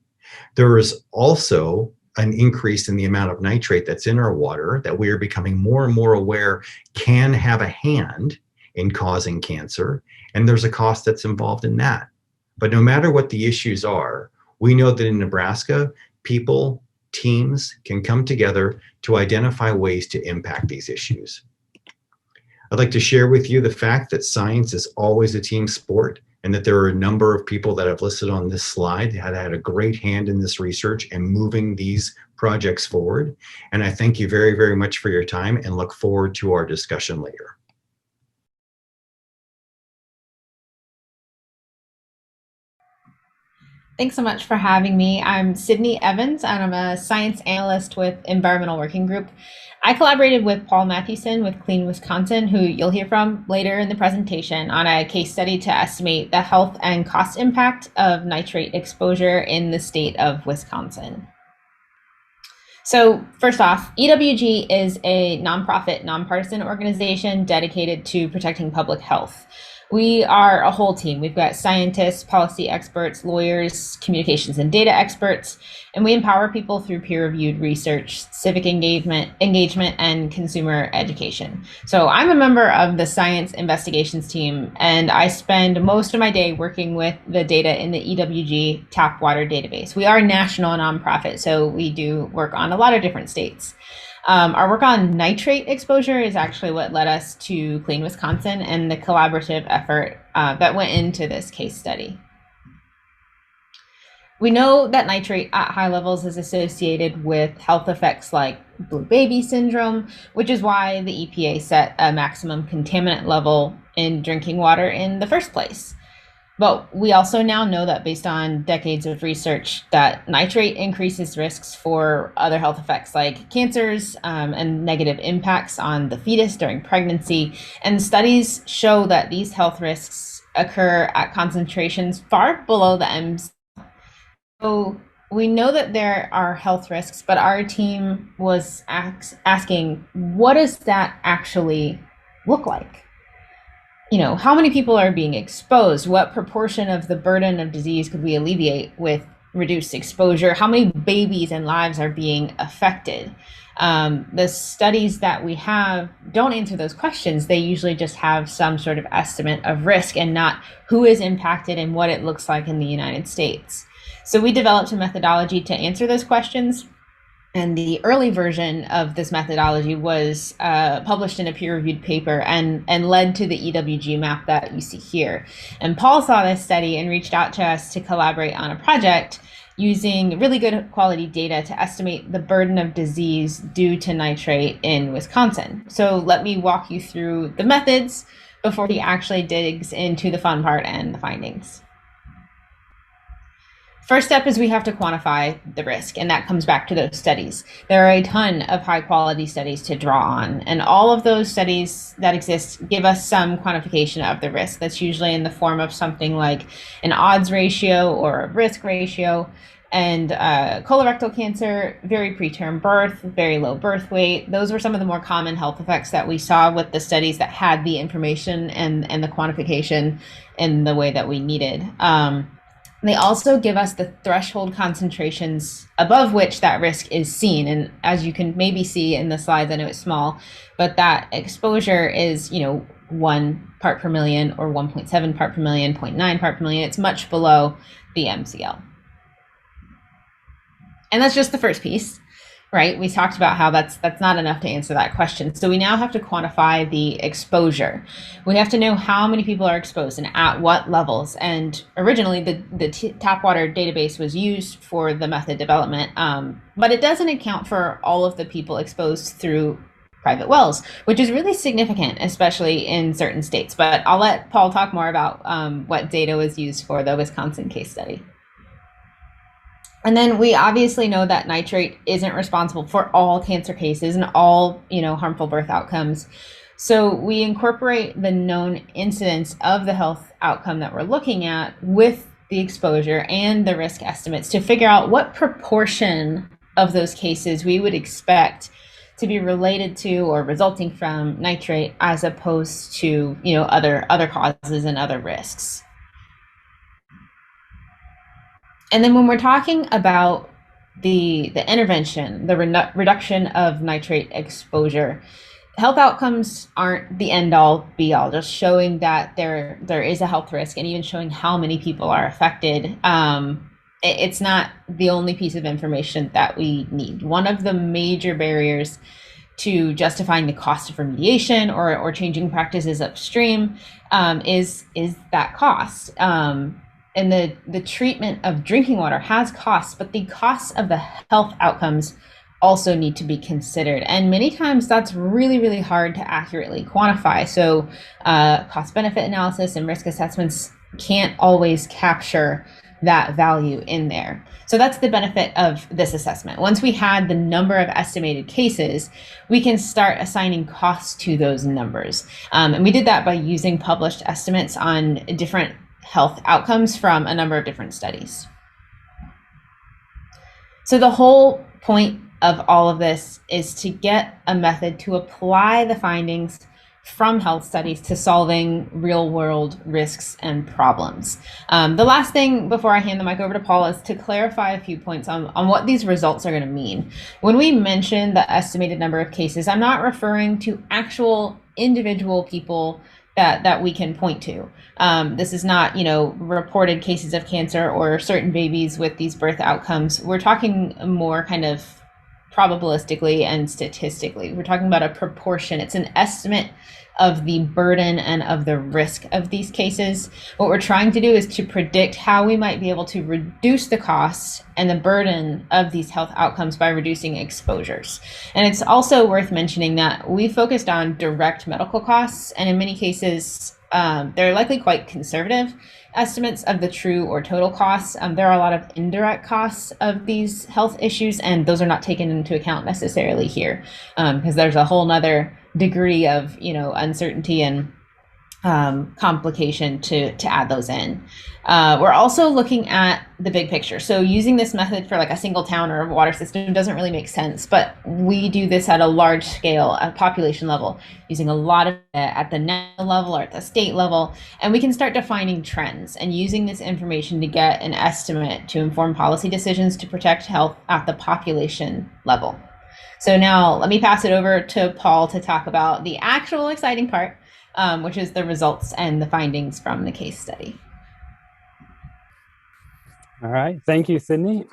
There is also an increase in the amount of nitrate that's in our water that we are becoming more and more aware can have a hand in causing cancer, and there's a cost that's involved in that. But no matter what the issues are, we know that in Nebraska, people, teams can come together to identify ways to impact these issues. I'd like to share with you the fact that science is always a team sport, and that there are a number of people that I've listed on this slide that had a great hand in this research and moving these projects forward. And I thank you very, very much for your time and look forward to our discussion later. Thanks so much for having me. I'm Sydney Evans, and I'm a science analyst with Environmental Working Group. I collaborated with Paul Mathewson with Clean Wisconsin, who you'll hear from later in the presentation, on a case study to estimate the health and cost impact of nitrate exposure in the state of Wisconsin. So first off, EWG is a nonprofit, nonpartisan organization dedicated to protecting public health. We are a whole team. We've got scientists, policy experts, lawyers, communications and data experts, and we empower people through peer-reviewed research, civic engagement, and consumer education. So I'm a member of the science investigations team, and I spend most of my day working with the data in the EWG tap water database. We are a national nonprofit, so we do work on a lot of different states. Our work on nitrate exposure is actually what led us to Clean Wisconsin and the collaborative effort that went into this case study. We know that nitrate at high levels is associated with health effects like blue baby syndrome, which is why the EPA set a maximum contaminant level in drinking water in the first place. But we also now know that based on decades of research that nitrate increases risks for other health effects like cancers and negative impacts on the fetus during pregnancy. And studies show that these health risks occur at concentrations far below the EMS. So we know that there are health risks, but our team was asking, what does that actually look like? You know, how many people are being exposed? What proportion of the burden of disease could we alleviate with reduced exposure? How many babies and lives are being affected? The studies that we have don't answer those questions. They usually just have some sort of estimate of risk and not who is impacted and what it looks like in the United States. So we developed a methodology to answer those questions. And the early version of this methodology was published in a peer-reviewed paper and led to the EWG map that you see here. And Paul saw this study and reached out to us to collaborate on a project using really good quality data to estimate the burden of disease due to nitrate in Wisconsin. So let me walk you through the methods before he actually digs into the fun part and the findings. First step is we have to quantify the risk, and that comes back to those studies. There are a ton of high quality studies to draw on, and all of those studies that exist give us some quantification of the risk. That's usually in the form of something like an odds ratio or a risk ratio. And colorectal cancer, very preterm birth, very low birth weight. Those were some of the more common health effects that we saw with the studies that had the information and the quantification in the way that we needed. They also give us the threshold concentrations above which that risk is seen. And as you can maybe see in the slides, I know it's small, but that exposure is, 1 part per million or 1.7 part per million, 0.9 part per million. It's much below the MCL. And that's just the first piece, right? We talked about how that's not enough to answer that question. So we now have to quantify the exposure. We have to know how many people are exposed and at what levels. And originally the tap water database was used for the method development, but it doesn't account for all of the people exposed through private wells, which is really significant, especially in certain states. But I'll let Paul talk more about what data was used for the Wisconsin case study. And then we obviously know that nitrate isn't responsible for all cancer cases and all, harmful birth outcomes. So we incorporate the known incidence of the health outcome that we're looking at with the exposure and the risk estimates to figure out what proportion of those cases we would expect to be related to or resulting from nitrate as opposed to, other causes and other risks. And then when we're talking about the intervention, the reduction of nitrate exposure, health outcomes aren't the end all be all, just showing that there is a health risk and even showing how many people are affected. It's not the only piece of information that we need. One of the major barriers to justifying the cost of remediation or changing practices upstream is that cost. And the treatment of drinking water has costs, but the costs of the health outcomes also need to be considered. And many times that's really, really hard to accurately quantify. So cost benefit analysis and risk assessments can't always capture that value in there. So that's the benefit of this assessment. Once we had the number of estimated cases, we can start assigning costs to those numbers. And we did that by using published estimates on different health outcomes from a number of different studies. So the whole point of all of this is to get a method to apply the findings from health studies to solving real world risks and problems. The last thing before I hand the mic over to Paul is to clarify a few points on what these results are going to mean. When we mention the estimated number of cases, I'm not referring to actual individual people that we can point to. This is not, reported cases of cancer or certain babies with these birth outcomes. We're talking more kind of probabilistically and statistically. We're talking about a proportion. It's an estimate of the burden and of the risk of these cases. What we're trying to do is to predict how we might be able to reduce the costs and the burden of these health outcomes by reducing exposures. And it's also worth mentioning that we focused on direct medical costs, and in many cases, they're likely quite conservative estimates of the true or total costs. There are a lot of indirect costs of these health issues, and those are not taken into account necessarily here, because there's a whole nother degree of uncertainty and complication to add those in. We're also looking at the big picture. So using this method for like a single town or a water system doesn't really make sense, but we do this at a large scale, at population level, using a lot of at the national level or at the state level, and we can start defining trends and using this information to get an estimate to inform policy decisions to protect health at the population level. So now let me pass it over to Paul to talk about the actual exciting part, which is the results and the findings from the case study. All right, thank you, Sydney.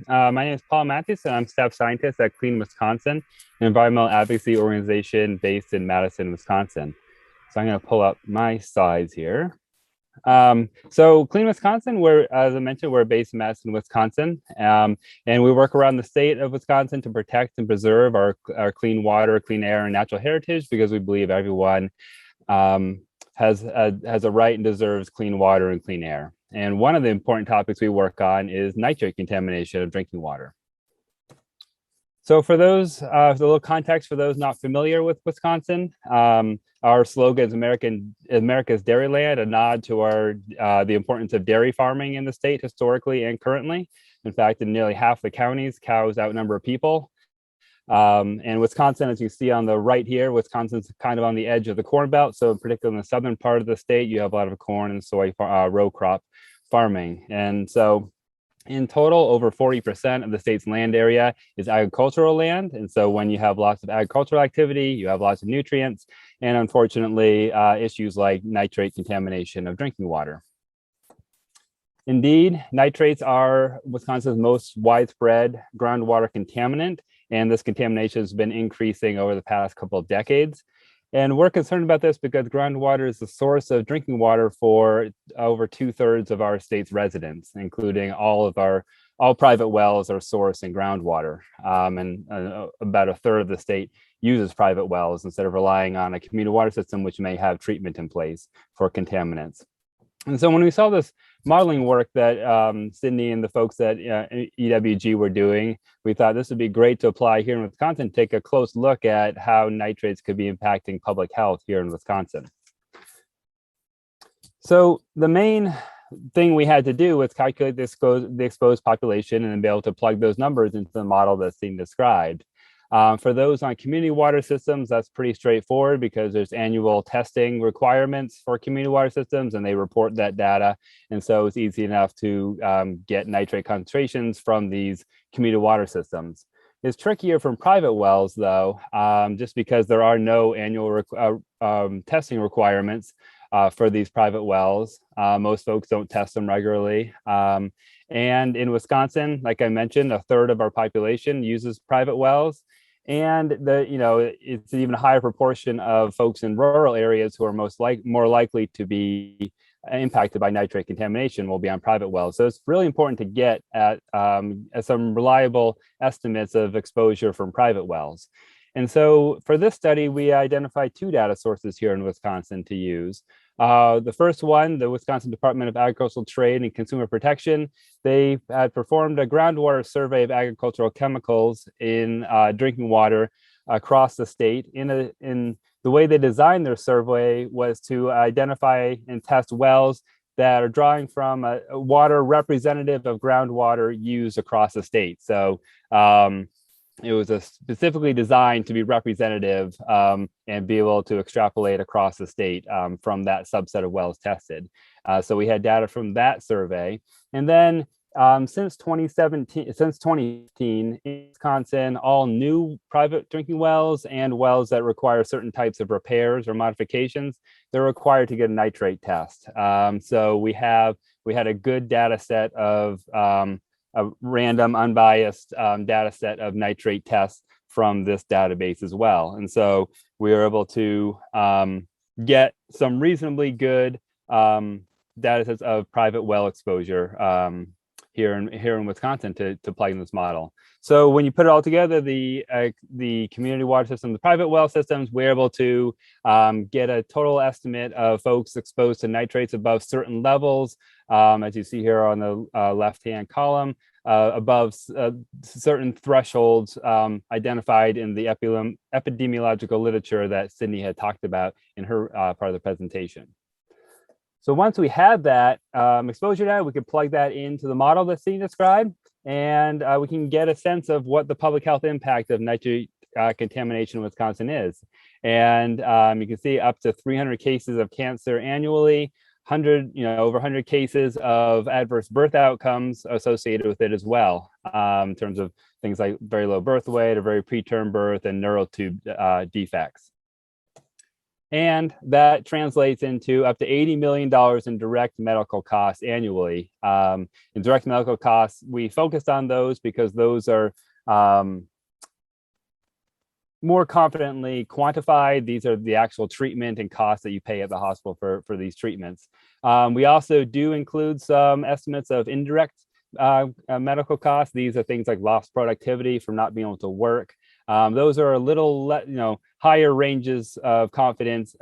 My name is Paul Mathewson. I'm staff scientist at Clean Wisconsin, an environmental advocacy organization based in Madison, Wisconsin. So I'm going to pull up my slides here. So Clean Wisconsin, as I mentioned, we're based in Madison, Wisconsin, and we work around the state of Wisconsin to protect and preserve our clean water, clean air, and natural heritage, because we believe everyone has a right and deserves clean water and clean air. And one of the important topics we work on is nitrate contamination of drinking water. So for those, a little context for those not familiar with Wisconsin, our slogan is America's Dairyland, a nod to the importance of dairy farming in the state historically and currently. In fact, in nearly half the counties, cows outnumber people. And Wisconsin, as you see on the right here, Wisconsin's kind of on the edge of the Corn Belt. So particularly in the southern part of the state, you have a lot of corn and soy row crop farming. And so in total, over 40% of the state's land area is agricultural land. And so when you have lots of agricultural activity, you have lots of nutrients, and unfortunately, issues like nitrate contamination of drinking water. Indeed, nitrates are Wisconsin's most widespread groundwater contaminant, and this contamination has been increasing over the past couple of decades. And we're concerned about this because groundwater is the source of drinking water for over 2/3 of our state's residents, including all private wells are sourced in groundwater. And about 1/3 of the state uses private wells instead of relying on a community water system, which may have treatment in place for contaminants. And so when we saw this modeling work that Sydney and the folks at EWG were doing, we thought this would be great to apply here in Wisconsin, take a close look at how nitrates could be impacting public health here in Wisconsin. So the main thing we had to do was calculate the exposed population and then be able to plug those numbers into the model that's being described. For those on community water systems, that's pretty straightforward because there's annual testing requirements for community water systems and they report that data. And so it's easy enough to get nitrate concentrations from these community water systems. It's trickier from private wells though, just because there are no annual testing requirements for these private wells. Most folks don't test them regularly. And in Wisconsin, like I mentioned, 1/3 of our population uses private wells. And it's an even higher proportion of folks in rural areas who are more likely to be impacted by nitrate contamination will be on private wells. So it's really important to get at some reliable estimates of exposure from private wells. And so for this study, we identified 2 data sources here in Wisconsin to use. The first one, the Wisconsin Department of Agricultural Trade and Consumer Protection, they had performed a groundwater survey of agricultural chemicals in drinking water across the state. In the way they designed their survey was to identify and test wells that are drawing from a water representative of groundwater used across the state. So it was specifically designed to be representative and be able to extrapolate across the state from that subset of wells tested. So we had data from that survey. And then since 2017, since 2018, in Wisconsin, all new private drinking wells and wells that require certain types of repairs or modifications, they're required to get a nitrate test. So we had a good data set of a random, unbiased data set of nitrate tests from this database as well. And so we were able to get some reasonably good data sets of private well exposure here in Wisconsin to plug in this model. So when you put it all together, the community water system, the private well systems, we're able to get a total estimate of folks exposed to nitrates above certain levels, as you see here on the left-hand column, above certain thresholds identified in the epidemiological literature that Sydney had talked about in her part of the presentation. So once we had that exposure data, we could plug that into the model that Sydney described, and we can get a sense of what the public health impact of nitrate contamination in Wisconsin is. And you can see up to 300 cases of cancer annually, over 100 cases of adverse birth outcomes associated with it as well, in terms of things like very low birth weight or very preterm birth and neural tube defects. And that translates into up to $80 million in direct medical costs annually. In direct medical costs, we focused on those because those are more confidently quantified. These are the actual treatment and costs that you pay at the hospital for these treatments. We also do include some estimates of indirect medical costs. These are things like lost productivity from not being able to work. Those are a little, higher ranges of confidence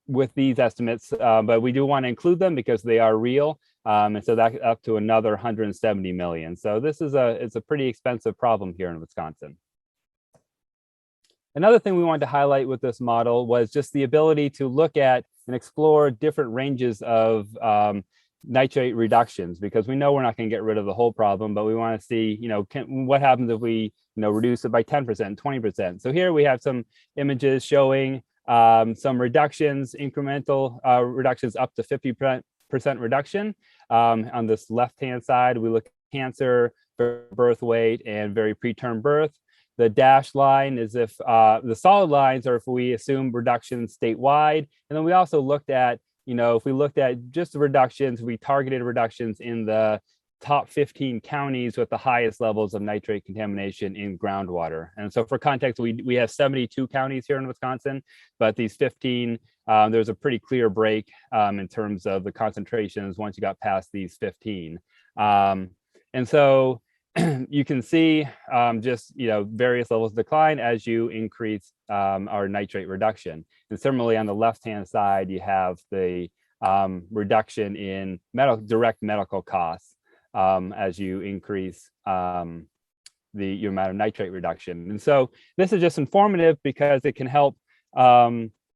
with these estimates, but we do want to include them because they are real. And so that's up to another 170 million. So this is it's a pretty expensive problem here in Wisconsin. Another thing we wanted to highlight with this model was just the ability to look at and explore different ranges of nitrate reductions, because we know we're not going to get rid of the whole problem, but we want to see, what happens if we, reduce it by 10%, 20%. So here we have some images showing some reductions, incremental reductions up to 50% reduction. On this left-hand side, we look at cancer, birth weight, and very preterm birth. The dashed line is if the solid lines are if we assume reductions statewide. And then we also looked at, if we looked at just the reductions, we targeted reductions in the top 15 counties with the highest levels of nitrate contamination in groundwater. And so for context, we have 72 counties here in Wisconsin, but these 15, there's a pretty clear break in terms of the concentrations once you got past these 15. And so you can see just various levels of decline as you increase our nitrate reduction. And similarly, on the left-hand side, you have the reduction in direct medical costs as you increase your amount of nitrate reduction. And so this is just informative because it can help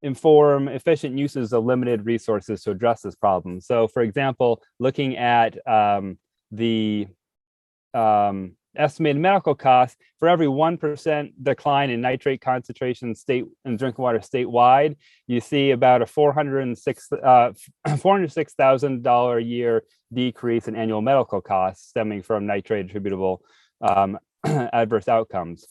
inform efficient uses of limited resources to address this problem. So for example, looking at the estimated medical costs, for every 1% decline in nitrate concentration in drinking water statewide, you see about a $406,000 a year decrease in annual medical costs stemming from nitrate attributable adverse outcomes.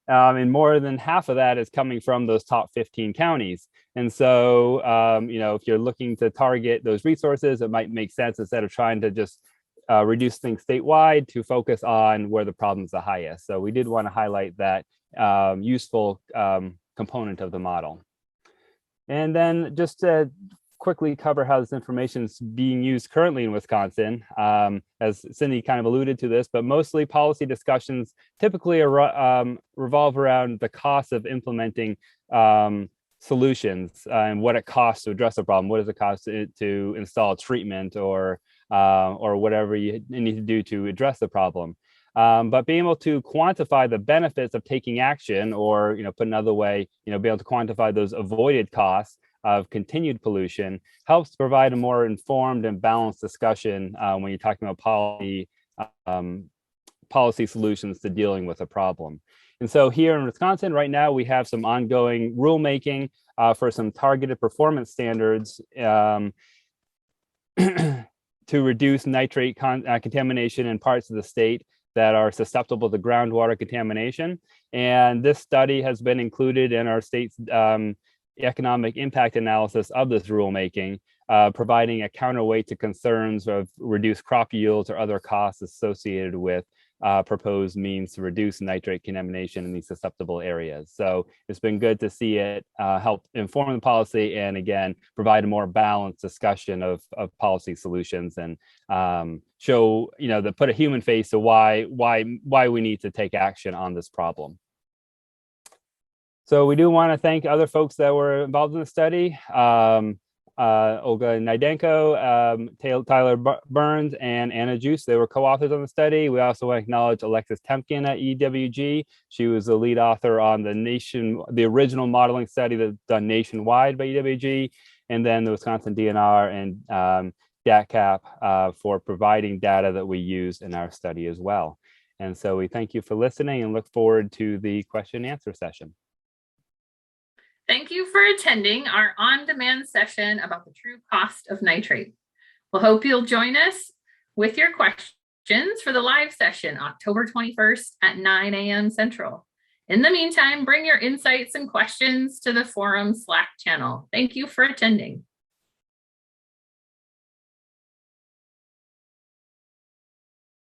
And more than half of that is coming from those top 15 counties. And so, if you're looking to target those resources, it might make sense instead of trying to just reduce things statewide to focus on where the problem's the highest. So we did want to highlight that useful component of the model. And then just to quickly cover how this information is being used currently in Wisconsin, as Cindy kind of alluded to this, but mostly policy discussions typically revolve around the cost of implementing solutions and what it costs to address the problem. What does it cost to install treatment or whatever you need to do to address the problem? But being able to quantify the benefits of taking action, or put another way, be able to quantify those avoided costs of continued pollution, helps provide a more informed and balanced discussion when you're talking about policy solutions to dealing with a problem. And so here in Wisconsin right now, we have some ongoing rulemaking for some targeted performance standards to reduce nitrate contamination in parts of the state that are susceptible to groundwater contamination. And this study has been included in our state's economic impact analysis of this rulemaking, providing a counterweight to concerns of reduced crop yields or other costs associated with proposed means to reduce nitrate contamination in these susceptible areas. So it's been good to see it help inform the policy and, again, provide a more balanced discussion of policy solutions and show, that put a human face to why we need to take action on this problem. So we do want to thank other folks that were involved in the study. Olga Nydenko, Tyler Burns, and Anna Juice. They were co-authors on the study. We also want to acknowledge Alexis Temkin at EWG. She was the lead author on the original modeling study that's done nationwide by EWG, and then the Wisconsin DNR and DATCAP for providing data that we used in our study as well. And so we thank you for listening and look forward to the question and answer session. Thank you for attending our on-demand session about the true cost of nitrate. We'll hope you'll join us with your questions for the live session October 21st at 9 a.m. Central. In the meantime, bring your insights and questions to the forum Slack channel. Thank you for attending.